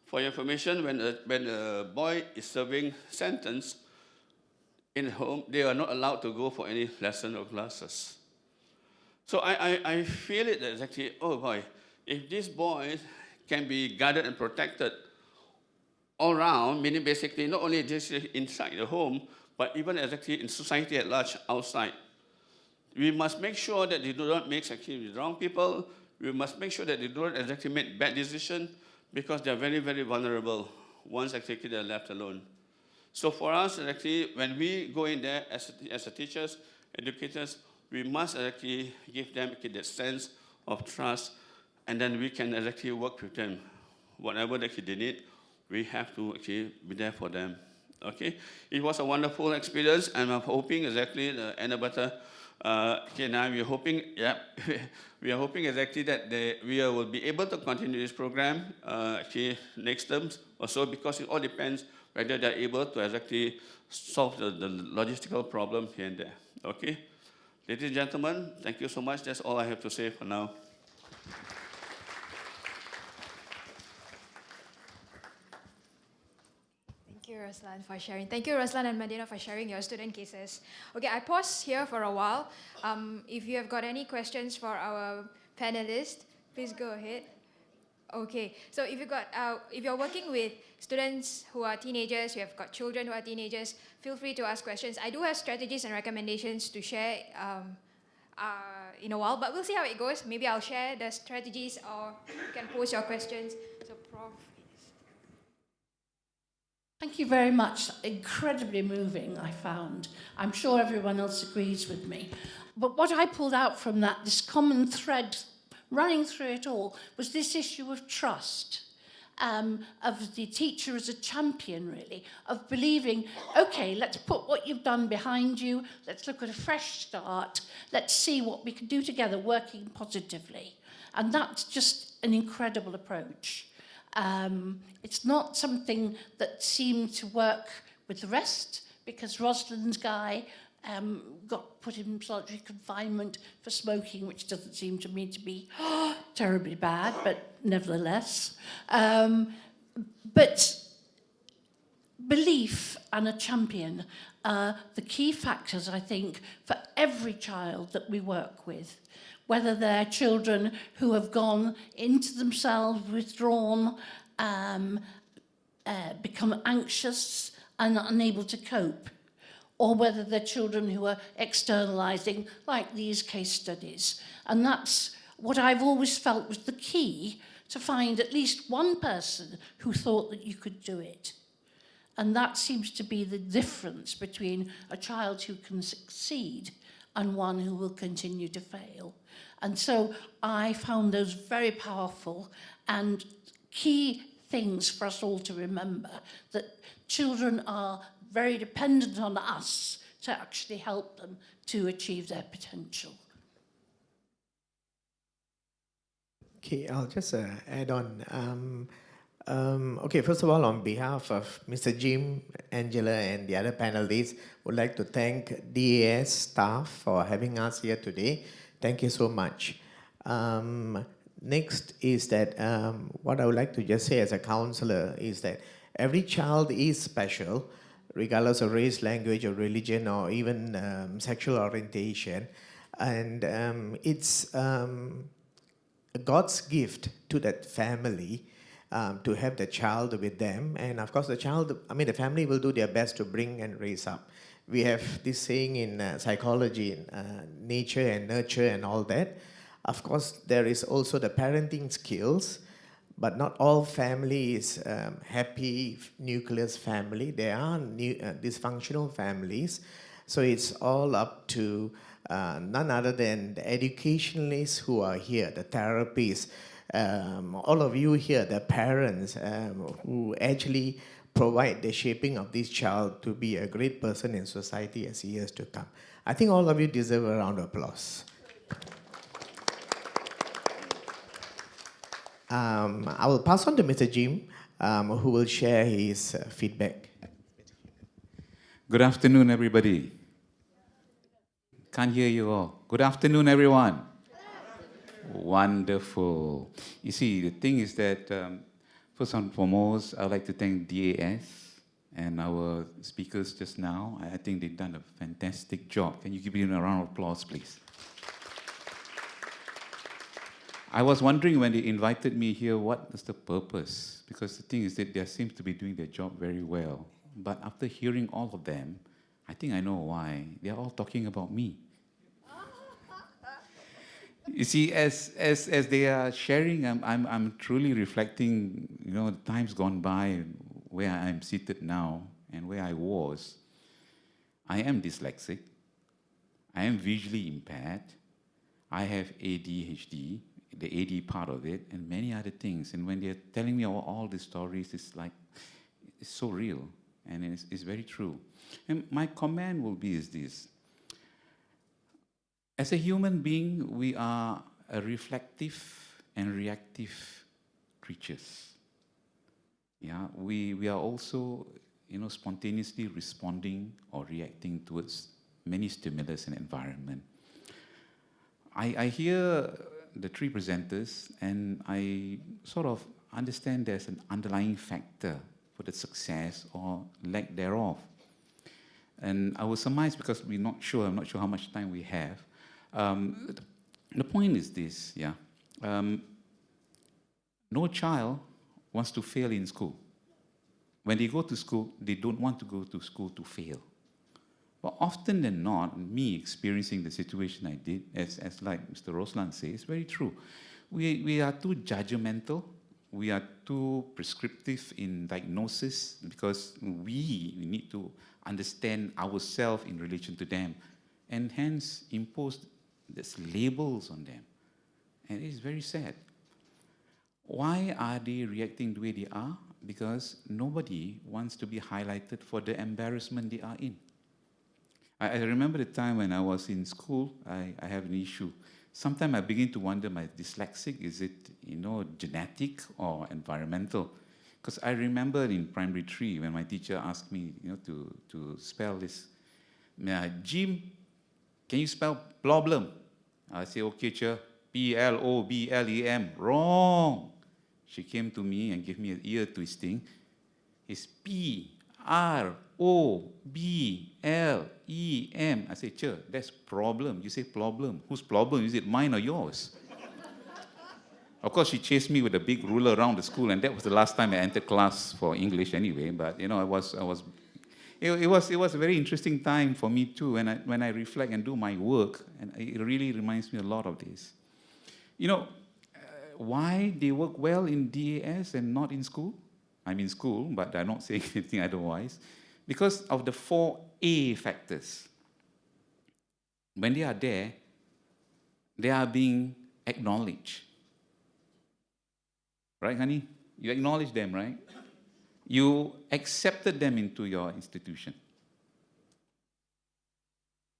For your information, when a boy is serving sentence in home, they are not allowed to go for any lesson or classes. So I feel it that actually, oh boy, if this boy can be guarded and protected all around, meaning basically not only just inside the home, but even actually in society at large outside. We must make sure that they do not mix actually with wrong people. We must make sure that they do not exactly make bad decisions because they are very, very vulnerable once actually they are left alone. So for us, actually, when we go in there as teachers, educators, we must actually give them that sense of trust, and then we can actually work with them. Whatever they need, we have to actually be there for them. Okay? It was a wonderful experience, and I'm hoping exactly the Anabata and I, we're hoping, we are hoping exactly that we will be able to continue this program actually next term or so, because it all depends whether they're able to exactly solve the logistical problem here and there. Okay? Ladies and gentlemen, thank you so much. That's all I have to say for now. Thank you, Roslan, for sharing. Thank you, Roslan and Madinah, for sharing your student cases. Okay, I pause here for a while. If you have got any questions for our panelists, please go ahead. Okay, so if you're working with students who are teenagers, you have got children who are teenagers, feel free to ask questions. I do have strategies and recommendations to share in a while, but we'll see how it goes. Maybe I'll share the strategies, or you can post your questions. So, Prof. Thank you very much. Incredibly moving, I found. I'm sure everyone else agrees with me. But what I pulled out from that, this common thread running through it all, was this issue of trust, of the teacher as a champion, really, of believing, okay, let's put what you've done behind you, let's look at a fresh start, let's see what we can do together, working positively. And that's just an incredible approach. It's not something that seemed to work with the rest, because Roslan's guy got put in solitary confinement for smoking, which doesn't seem to me to be terribly bad, but nevertheless. But belief and a champion are the key factors, I think, for every child that we work with, whether they're children who have gone into themselves, withdrawn, become anxious and unable to cope, or whether they're children who are externalizing, like these case studies. And that's what I've always felt was the key, to find at least one person who thought that you could do it. And that seems to be the difference between a child who can succeed and one who will continue to fail. And so I found those very powerful and key things for us all to remember, that children are very dependent on us to actually help them to achieve their potential. Okay, I'll just add on. Okay, first of all, on behalf of Mr. Jim, Angela, and the other panelists, would like to thank DAS staff for having us here today. Thank you so much. Next is that what I would like to just say as a counselor is that every child is special. regardless of race, language, or religion, or even sexual orientation. And it's God's gift to that family to have the child with them. And of course, the family will do their best to bring and raise up. We have this saying in psychology, nature and nurture and all that. Of course, there is also the parenting skills, but not all family is happy nucleus family. There are dysfunctional families. So it's all up to none other than the educationalists who are here, the therapists, all of you here, the parents who actually provide the shaping of this child to be a great person in society as years to come. I think all of you deserve a round of applause. I will pass on to Mr. Jim, who will share his feedback. Good afternoon, everybody. Can't hear you all. Good afternoon, everyone. Wonderful. You see, the thing is that, first and foremost, I'd like to thank DAS and our speakers just now. I think they've done a fantastic job. Can you give them a round of applause, please? I was wondering when they invited me here, what is the purpose? Because the thing is that they seem to be doing their job very well. But after hearing all of them, I think I know why. They're all talking about me. You see, as they are sharing, I'm truly reflecting, the times gone by, where I'm seated now and where I was. I am dyslexic. I am visually impaired. I have ADHD, the AD part of it, and many other things. And when they're telling me all these stories, it's so real, and it's very true. And my comment will be is this. As a human being, we are a reflective and reactive creatures. Yeah, we are also, spontaneously responding or reacting towards many stimulus and environment. I hear the three presenters, and I sort of understand there's an underlying factor for the success or lack thereof. And I will surmise, because I'm not sure how much time we have. The point is this, no child wants to fail in school. When they go to school, they don't want to go to school to fail. But often than not, me experiencing the situation I did, as like Mr. Roslan says, it's very true. We are too judgmental. We are too prescriptive in diagnosis because we need to understand ourselves in relation to them, and hence impose these labels on them. And it is very sad. Why are they reacting the way they are? Because nobody wants to be highlighted for the embarrassment they are in. I remember the time when I was in school, I have an issue. Sometimes I begin to wonder, my dyslexic, is it, genetic or environmental? Because I remember in primary 3 when my teacher asked me, to spell this. Jim, can you spell problem? I say, okay, teacher, P-L-O-B-L-E-M. Wrong. She came to me and gave me an ear twisting. It's P-R-O-B-L-E-M. I say, teacher, that's problem. You say problem. Whose problem? Is it mine or yours? Of course, she chased me with a big ruler around the school, and that was the last time I entered class for English anyway. But it was a very interesting time for me too. When I reflect and do my work, and it really reminds me a lot of this. Why they work well in DAS and not in school? I'm in school, but I'm not saying anything otherwise. Because of the 4 A factors. When they are there, they are being acknowledged. Right, honey? You acknowledge them, right? You accepted them into your institution.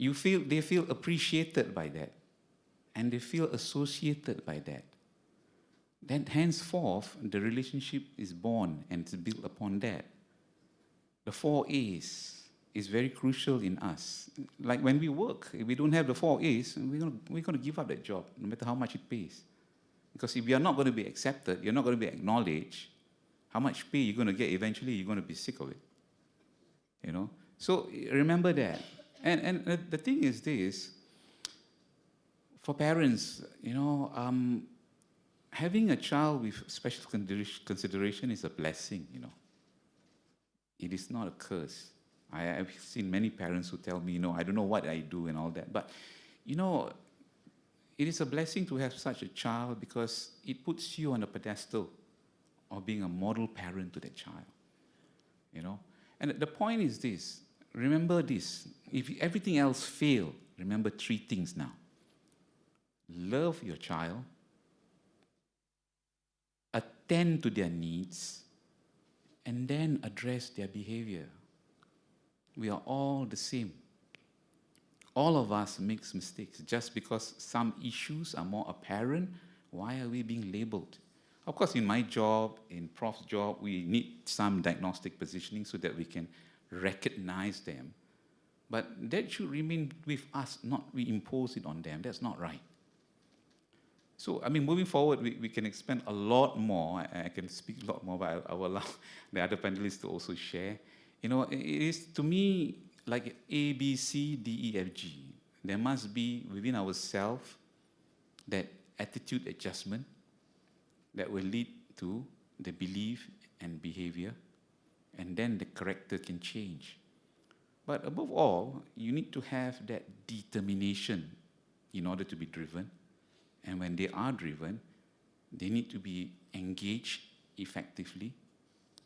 They feel appreciated by that. And they feel associated by that. Then henceforth, the relationship is born and it's built upon that. The 4 A's is very crucial in us. Like when we work, if we don't have the 4 A's, we're going to give up that job, no matter how much it pays. Because if you're not going to be accepted, you're not going to be acknowledged, how much pay you're going to get, eventually you're going to be sick of it. you know. So remember that. And the thing is this, for parents, you know, having a child with special consideration is a blessing, you know. It is not a curse. I've seen many parents who tell me, you know, I don't know what I do and all that. But, you know, it is a blessing to have such a child because it puts you on a pedestal of being a model parent to that child, you know. And the point is this, remember this, if everything else fails, remember 3 things now. Love your child, attend to their needs, and then address their behavior. We are all the same. All of us make mistakes. Just because some issues are more apparent, why are we being labeled? Of course, in my job, in Prof's job, we need some diagnostic positioning so that we can recognize them. But that should remain with us, not we impose it on them. That's not right. So, I mean, moving forward, we can expand a lot more. I can speak a lot more, but I will allow the other panelists to also share. You know, it is, to me, like A, B, C, D, E, F, G. There must be, within ourselves, that attitude adjustment that will lead to the belief and behavior, and then the character can change. But above all, you need to have that determination in order to be driven. And when they are driven, they need to be engaged effectively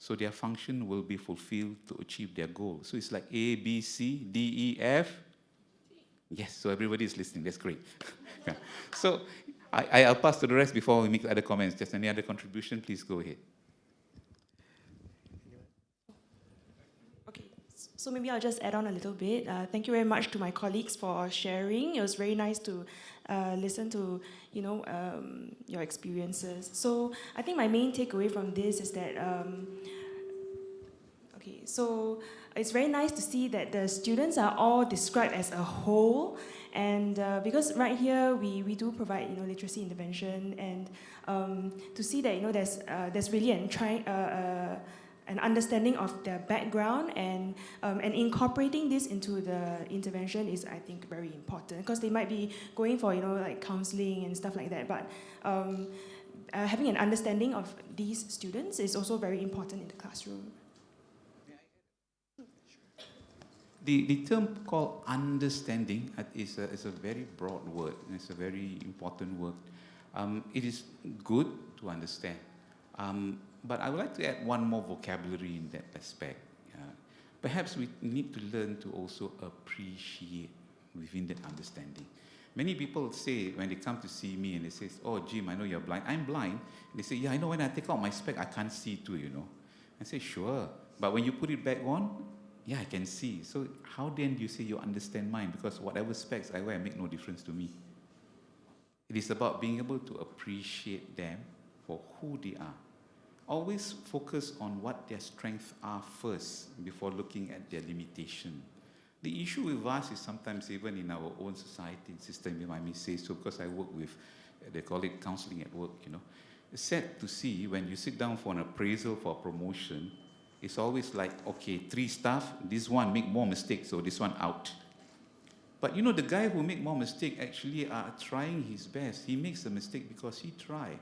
so their function will be fulfilled to achieve their goal. So it's like A, B, C, D, E, F. Yes, so everybody is listening. That's great. Yeah. So I'll pass to the rest before we make other comments. Just any other contribution, please go ahead. Okay, so maybe I'll just add on a little bit. Thank you very much to my colleagues for sharing. It was very nice to listen to, you know, your experiences. So I think my main takeaway from this is that, okay, so it's very nice to see that the students are all described as a whole, and because right here we do provide, you know, literacy intervention, and to see that, you know, there's really an understanding of their background, and incorporating this into the intervention is, I think, very important, because they might be going for, you know, like counseling and stuff like that, but having an understanding of these students is also very important in the classroom. The term called understanding is a very broad word, and it's a very important word. It is good to understand. But I would like to add one more vocabulary in that aspect. Perhaps we need to learn to also appreciate within that understanding. Many people say, when they come to see me and they say, oh, Jim, I know you're blind. I'm blind. They say, yeah, I know when I take out my spec, I can't see too, you know. I say, sure. But when you put it back on, yeah, I can see. So how then do you say you understand mine? Because whatever specs I wear make no difference to me. It is about being able to appreciate them for who they are. Always focus on what their strengths are first before looking at their limitation. The issue with us is sometimes even in our own society and system, if I may say so, because I work with, they call it counseling at work, you know. It's sad to see when you sit down for an appraisal for a promotion, it's always like, okay, 3 staff, this one make more mistakes, so this one out. But you know, the guy who make more mistakes actually are trying his best. He makes a mistake because he tried.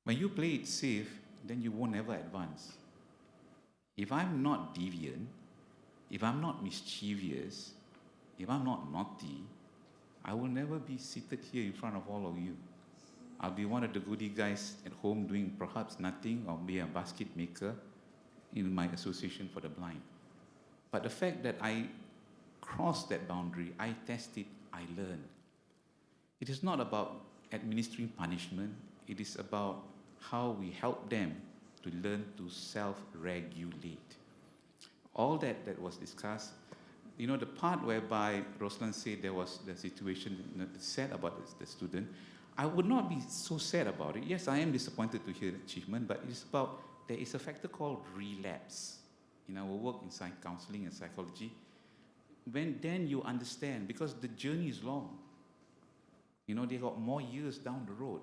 When you play it safe, then you won't ever advance. If I'm not deviant, if I'm not mischievous, if I'm not naughty, I will never be seated here in front of all of you. I'll be one of the goody guys at home doing perhaps nothing, or be a basket maker in my association for the blind. But the fact that I crossed that boundary, I tested, I learned. It is not about administering punishment. It is about how we help them to learn to self-regulate. All that was discussed, you know, the part whereby Roslan said there was the situation sad about the student, I would not be so sad about it. Yes, I am disappointed to hear the achievement, but it's about, there is a factor called relapse in our work in counseling and psychology. When then you understand, because the journey is long. You know, they got more years down the road.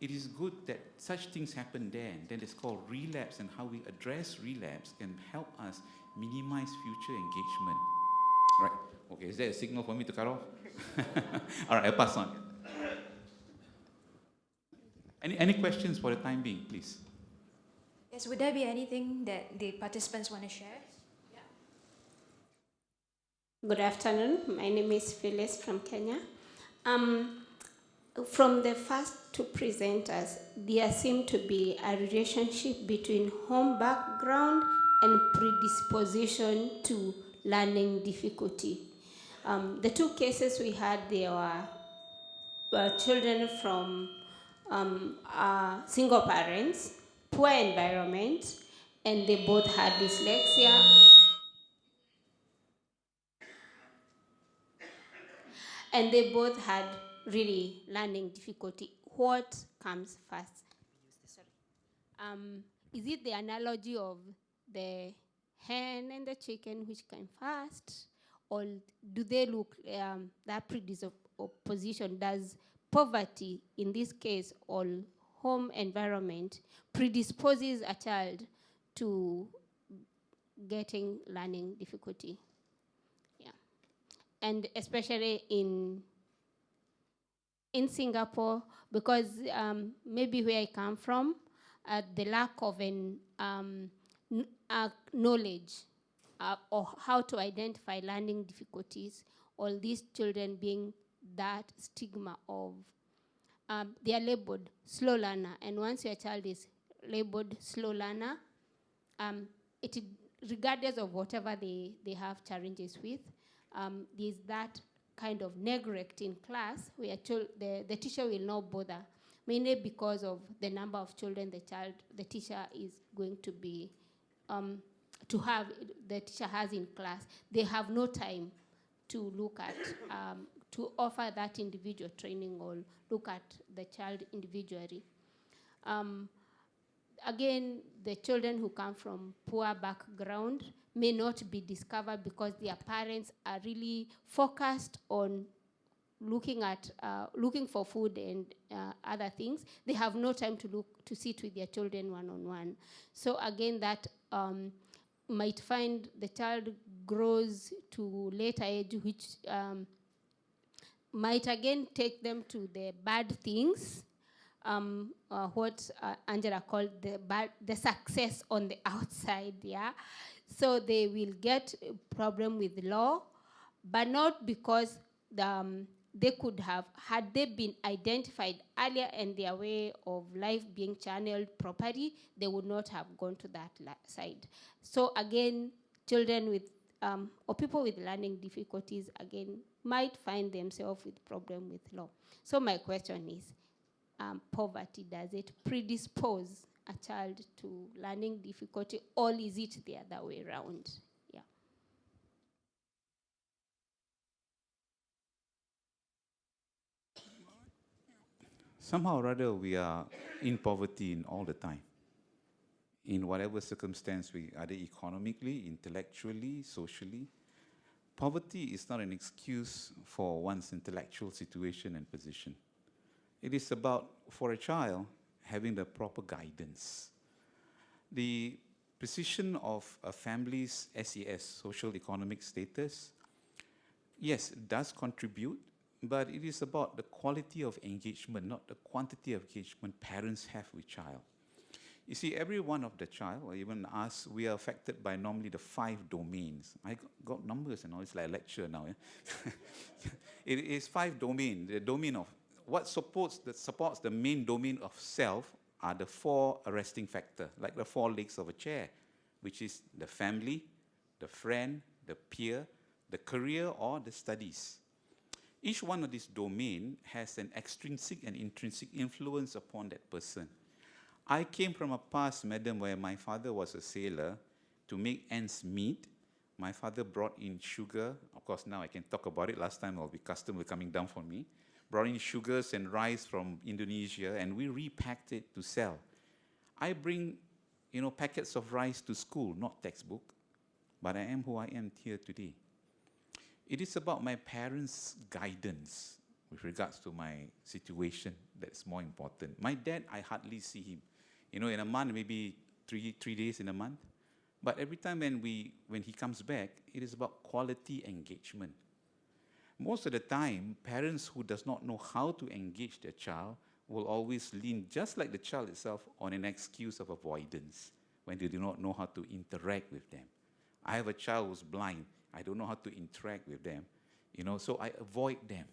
it is good that such things happen there, and then it's called relapse, and how we address relapse can help us minimize future engagement. Right. Okay, is there a signal for me to cut off? All right, I'll pass on. Any questions for the time being, please? Yes, would there be anything that the participants want to share? Good afternoon. My name is Phyllis from Kenya. From the first two presenters, there seemed to be a relationship between home background and predisposition to learning difficulty. The two cases we had, there were children from single parents, poor environment, and they both had dyslexia. And they both had really learning difficulty. What comes first? Sorry. Is it the analogy of the hen and the chicken which came first? Or do they look, that predisposition, does poverty, in this case, or home environment, predisposes a child to getting learning difficulty? And especially in Singapore, because maybe where I come from, the lack of knowledge or how to identify learning difficulties, all these children being that stigma of, they are labeled slow learner, and once your child is labeled slow learner, regardless of whatever they have challenges with, there's that kind of neglect in class where the teacher will not bother, mainly because of the number of children the teacher is going to be, the teacher has in class. They have no time to look at, to offer that individual training or look at the child individually. Again, the children who come from poor background may not be discovered because their parents are really focused on looking for food and other things. They have no time to sit with their children one-on-one. So again, that might find the child grows to later age, which might again take them to the bad things, what Angela called the success on the outside, yeah. So they will get a problem with law, but not because they could have, had they been identified earlier and their way of life being channeled properly, they would not have gone to that side. So again, children with, or people with learning difficulties, again, might find themselves with problem with law. So my question is, poverty, does it predispose a child to learning difficulty, or is it the other way around? Yeah. Somehow or other, we are in poverty in all the time. In whatever circumstance, either economically, intellectually, socially. Poverty is not an excuse for one's intellectual situation and position. It is about, for a child, having the proper guidance. The position of a family's SES, social economic status, yes, it does contribute, but it is about the quality of engagement, not the quantity of engagement parents have with child. You see, every one of the child, or even us, we are affected by normally the 5 domains. I got numbers and all, it's like a lecture now. Yeah? It is 5 domains. The domain of what supports the main domain of self are the 4 arresting factors, like the 4 legs of a chair, which is the family, the friend, the peer, the career, or the studies. Each one of these domains has an extrinsic and intrinsic influence upon that person. I came from a past, madam, where my father was a sailor. To make ends meet, my father brought in sugar. Of course, now I can talk about it. Last time, the customer coming down for me. Brought in sugars and rice from Indonesia, and we repacked it to sell. I bring, packets of rice to school, not textbook, but I am who I am here today. It is about my parents' guidance. with regards to my situation that's more important. My dad, I hardly see him. You know, in a month, maybe three days in a month. But every time when he comes back, it is about quality engagement. Most of the time, parents who does not know how to engage their child will always lean, just like the child itself, on an excuse of avoidance when they do not know how to interact with them. I have a child who's blind. I don't know how to interact with them, you know, so I avoid them.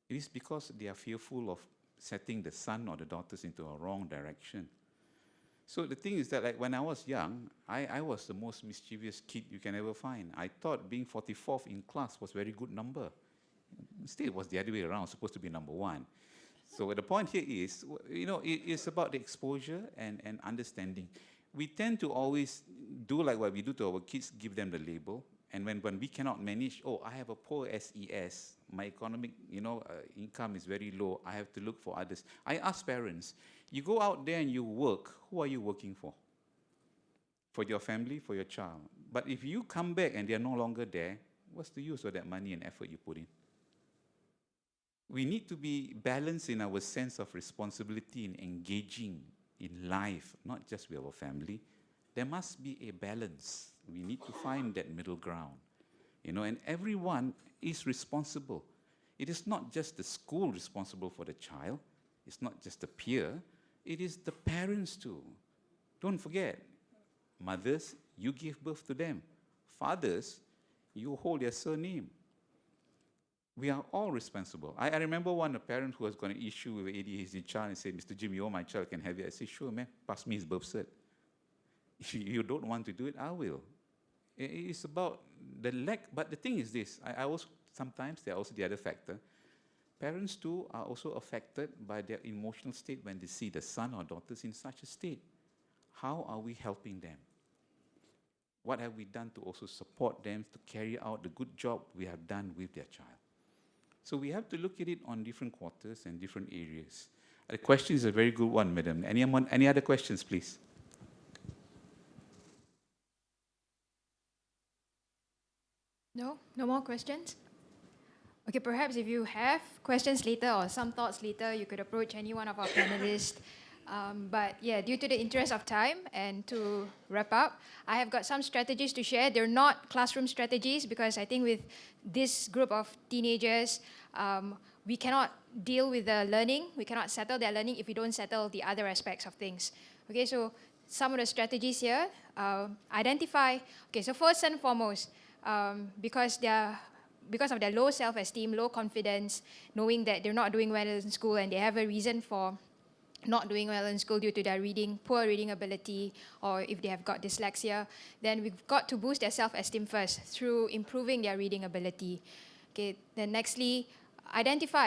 It is because they are fearful of setting the son or the daughters into a wrong direction. So the thing is that, like, when I was young, I was the most mischievous kid you can ever find. I thought being 44th in class was a very good number. Instead, it was the other way around, supposed to be number 1. So the point here is, you know, it's about the exposure and understanding. We tend to always do like what we do to our kids, give them the label. And when we cannot manage, oh, I have a poor SES, my economic, you know, income is very low, I have to look for others. I ask parents, you go out there and you work, who are you working for? For your family, for your child. But if you come back and they're no longer there, what's the use of that money and effort you put in? We need to be balanced in our sense of responsibility in engaging in life, not just with our family. There must be a balance. We need to find that middle ground, you know, and everyone is responsible. It is not just the school responsible for the child. It's not just the peer. It is the parents too. Don't forget, mothers, you give birth to them. Fathers, you hold their surname. We are all responsible. I remember a parent who was going to issue with ADHD child and said, Mr. Jim, you want my child, can have it. I said, sure, man, pass me his birth cert. If you don't want to do it, I will. It's about the lack, but the thing is this, I also, sometimes there are also the other factor. Parents too are also affected by their emotional state when they see the son or daughters in such a state. How are we helping them? What have we done to also support them to carry out the good job we have done with their child? So we have to look at it on different quarters and different areas. The question is a very good one, madam. Any other questions, please? No? No more questions? Okay, perhaps if you have questions later or some thoughts later, you could approach any one of our panelists. But yeah, due to the interest of time and to wrap up, I have got some strategies to share. They're not classroom strategies because I think with this group of teenagers, we cannot deal with the learning. We cannot settle their learning if we don't settle the other aspects of things. Okay, so some of the strategies here, identify. Okay, so first and foremost, because of their low self-esteem, low confidence, knowing that they're not doing well in school and they have a reason for not doing well in school due to their poor reading ability, or if they have got dyslexia, then we've got to boost their self-esteem first through improving their reading ability. Okay, then nextly,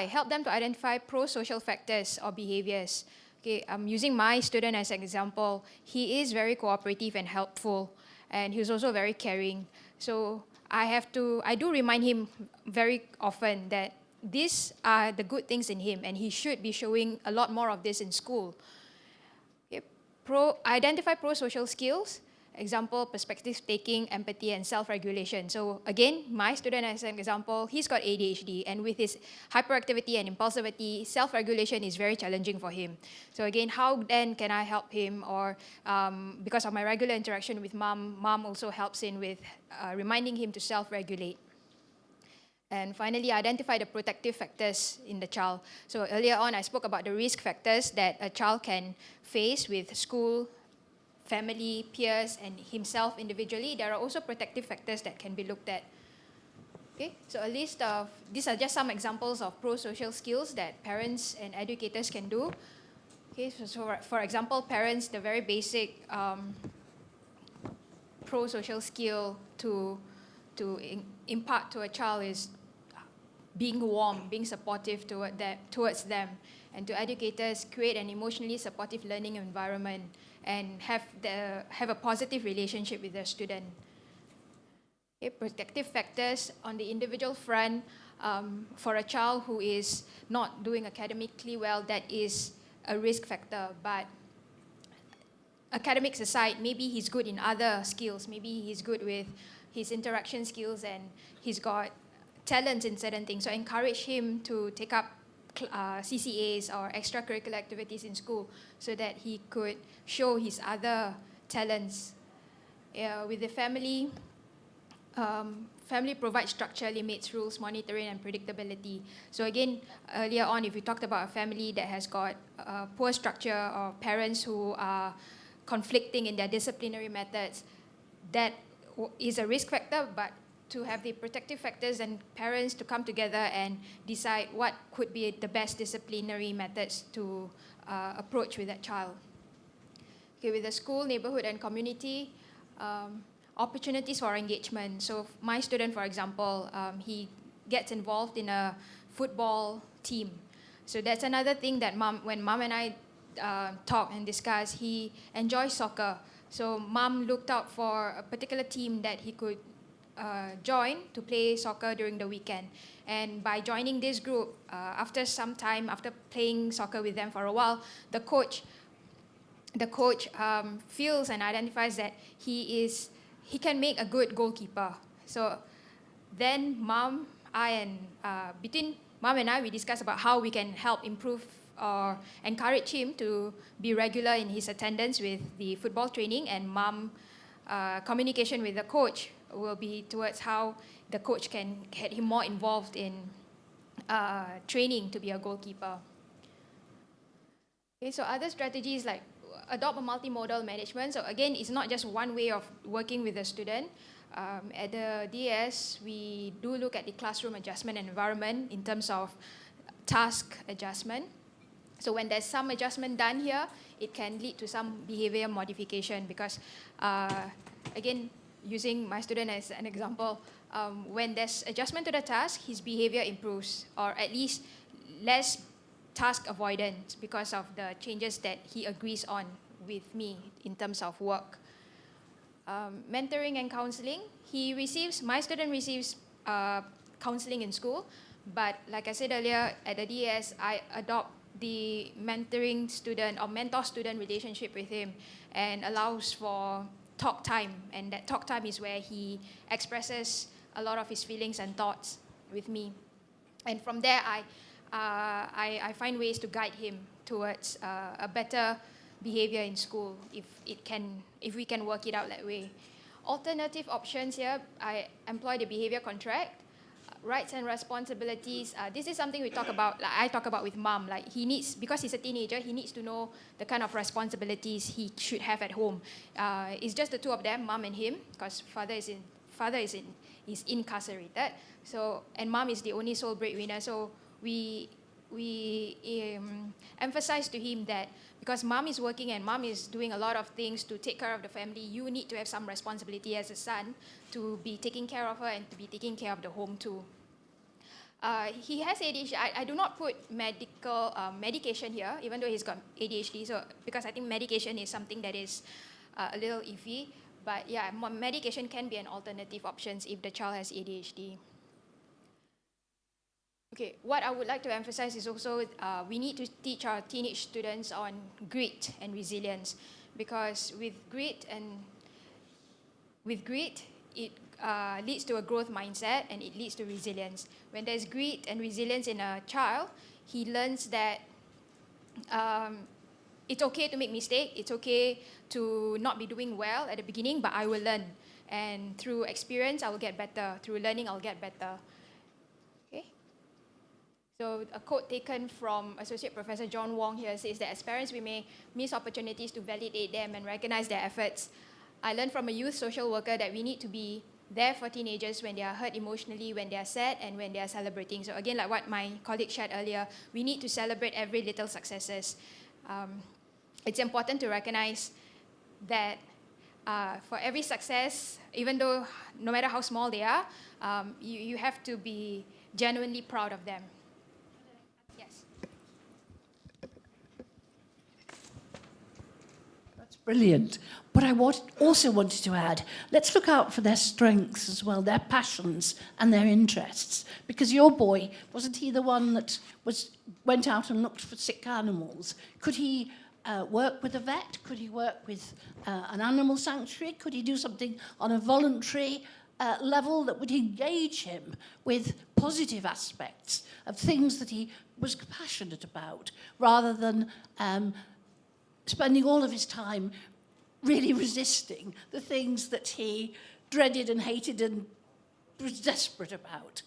help them to identify pro-social factors or behaviors. Okay, I'm using my student as an example. He is very cooperative and helpful, and he's also very caring. So I do remind him very often that these are the good things in him, and he should be showing a lot more of this in school. Okay. Identify pro-social skills, example, perspective taking, empathy, and self-regulation. So again, my student as an example, he's got ADHD, and with his hyperactivity and impulsivity, self-regulation is very challenging for him. So again, how then can I help him? Or because of my regular interaction with mom also helps in with reminding him to self-regulate. And finally, identify the protective factors in the child. So earlier on, I spoke about the risk factors that a child can face with school, family, peers, and himself individually. There are also protective factors that can be looked at. Okay, so a list of, these are just some examples of pro-social skills that parents and educators can do. Okay, so for example, parents, the very basic pro-social skill to impart to a child is being warm, being supportive towards them. And to educators, create an emotionally supportive learning environment and have a positive relationship with their student. Okay, protective factors on the individual front, for a child who is not doing academically well, that is a risk factor. But academics aside, maybe he's good in other skills. Maybe he's good with his interaction skills and he's got talents in certain things. So encourage him to take up CCAs or extracurricular activities in school so that he could show his other talents. With the family, family provides structure, limits, rules, monitoring, and predictability. So again, earlier on, if we talked about a family that has got poor structure or parents who are conflicting in their disciplinary methods, that is a risk factor, but to have the protective factors and parents to come together and decide what could be the best disciplinary methods to approach with that child. Okay, with the school, neighborhood, and community, opportunities for engagement. So my student, for example, he gets involved in a football team. So that's another thing that when mom and I talk and discuss, he enjoys soccer. So mom looked out for a particular team that he could join to play soccer during the weekend. And by joining this group, after some time, after playing soccer with them for a while, the coach feels and identifies that he can make a good goalkeeper. So then between mom and I, we discuss about how we can help improve or encourage him to be regular in his attendance with the football training, and mom communication with the coach will be towards how the coach can get him more involved in training to be a goalkeeper. Okay, so other strategies like adopt a multimodal management. So again, it's not just one way of working with the student. At the DS, we do look at the classroom adjustment and environment in terms of task adjustment. So when there's some adjustment done here, it can lead to some behavior modification because, again, using my student as an example, when there's adjustment to the task, his behavior improves, or at least less task avoidance because of the changes that he agrees on with me in terms of work. Mentoring and counseling, my student receives counseling in school, but like I said earlier, at the DS, I adopt the mentoring student or mentor-student relationship with him and allows for talk time, and that talk time is where he expresses a lot of his feelings and thoughts with me. And from there, I find ways to guide him towards a better behavior in school if we can work it out that way. Alternative options here, I employ the behavior contract. Rights and responsibilities, this is something we talk about, like I talk about with mom. Like because he's a teenager, he needs to know the kind of responsibilities he should have at home. It's just the two of them, mom and him, because father is incarcerated. So, and mom is the only sole breadwinner. So we emphasize to him that because mom is working and mom is doing a lot of things to take care of the family, you need to have some responsibility as a son to be taking care of her and to be taking care of the home too. He has ADHD. I do not put medication here, even though he's got ADHD. So because I think medication is something that is a little iffy. But yeah, medication can be an alternative option if the child has ADHD. Okay, what I would like to emphasize is also we need to teach our teenage students on grit and resilience, because with grit, it leads to a growth mindset and it leads to resilience. When there's grit and resilience in a child, he learns that it's okay to make mistakes, it's okay to not be doing well at the beginning, but I will learn. And through experience, I will get better. Through learning, I'll get better. So a quote taken from Associate Professor John Wong here says that as parents, we may miss opportunities to validate them and recognize their efforts. I learned from a youth social worker that we need to be there for teenagers when they are hurt emotionally, when they are sad, and when they are celebrating. So again, like what my colleague shared earlier, we need to celebrate every little successes. It's important to recognize that for every success, even though no matter how small they are, you have to be genuinely proud of them. Brilliant. But I also wanted to add, let's look out for their strengths as well, their passions and their interests. Because your boy, wasn't he the one that went out and looked for sick animals? Could he work with a vet? Could he work with an animal sanctuary? Could he do something on a voluntary level that would engage him with positive aspects of things that he was passionate about, rather than spending all of his time really resisting the things that he dreaded and hated and was desperate about.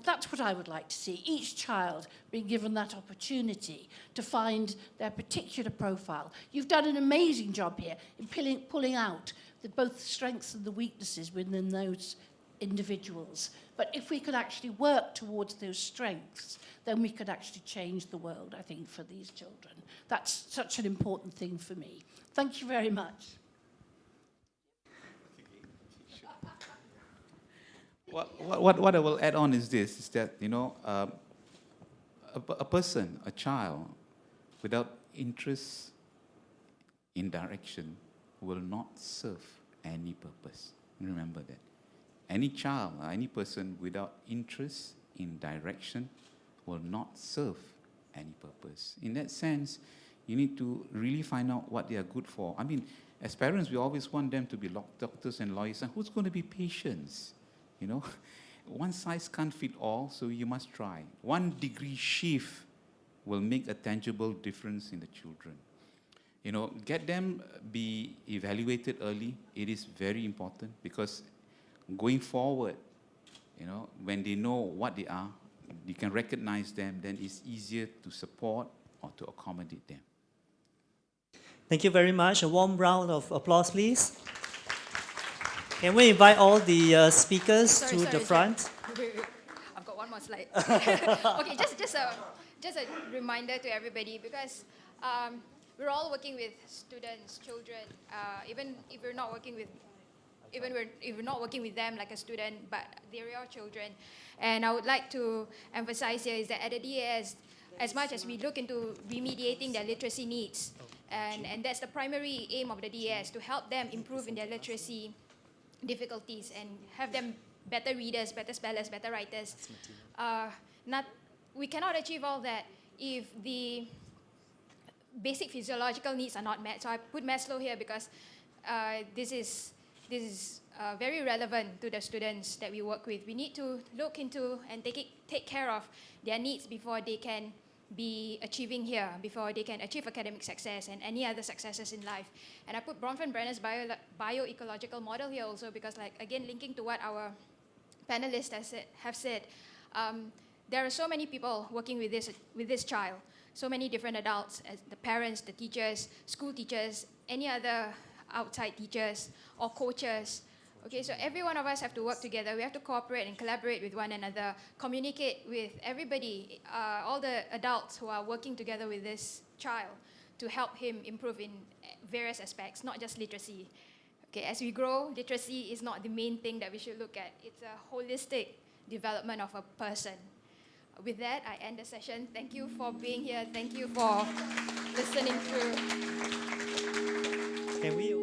That's what I would like to see. Each child being given that opportunity to find their particular profile. You've done an amazing job here in pulling out both the strengths and the weaknesses within those individuals. But if we could actually work towards those strengths, then we could actually change the world, I think, for these children. That's such an important thing for me. Thank you very much. What I will add on is this, is that, you know, a person, a child, without interest in direction will not serve any purpose. Remember that. Any child, any person without interest in direction will not serve any purpose. In that sense, you need to really find out what they are good for. I mean, as parents, we always want them to be doctors and lawyers, and who's going to be patients? You know, one size can't fit all, so you must try. 1 degree shift will make a tangible difference in the children. You know, get them be evaluated early. It is very important, because going forward, you know, when they know what they are, you can recognize them, then it's easier to support or to accommodate them. Thank you very much. A warm round of applause, please. Can we invite all the speakers to the front? Wait. I've got one more slide. Okay, just a reminder to everybody, because we're all working with students, children, even if we're not working with if we're not working with them like a student, but they're our children. And I would like to emphasize here is that at the DAS, as much as we look into remediating their literacy needs, and that's the primary aim of the DAS, to help them improve in their literacy difficulties and have them better readers, better spellers, better writers. We cannot achieve all that if the basic physiological needs are not met. So I put Maslow here because this is very relevant to the students that we work with. We need to look into and take care of their needs before they can be achieving here, before they can achieve academic success and any other successes in life. And I put Bronfenbrenner's bio-ecological model here also because, like, again, linking to what our panelists have said, there are so many people working with this child, so many different adults, as the parents, the teachers, school teachers, any other outside teachers or coaches. Okay, so every one of us have to work together. We have to cooperate and collaborate with one another, communicate with everybody, all the adults who are working together with this child to help him improve in various aspects, not just literacy. Okay, as we grow, literacy is not the main thing that we should look at. It's a holistic development of a person. With that, I end the session. Thank you for being here. Thank you for listening through. Can we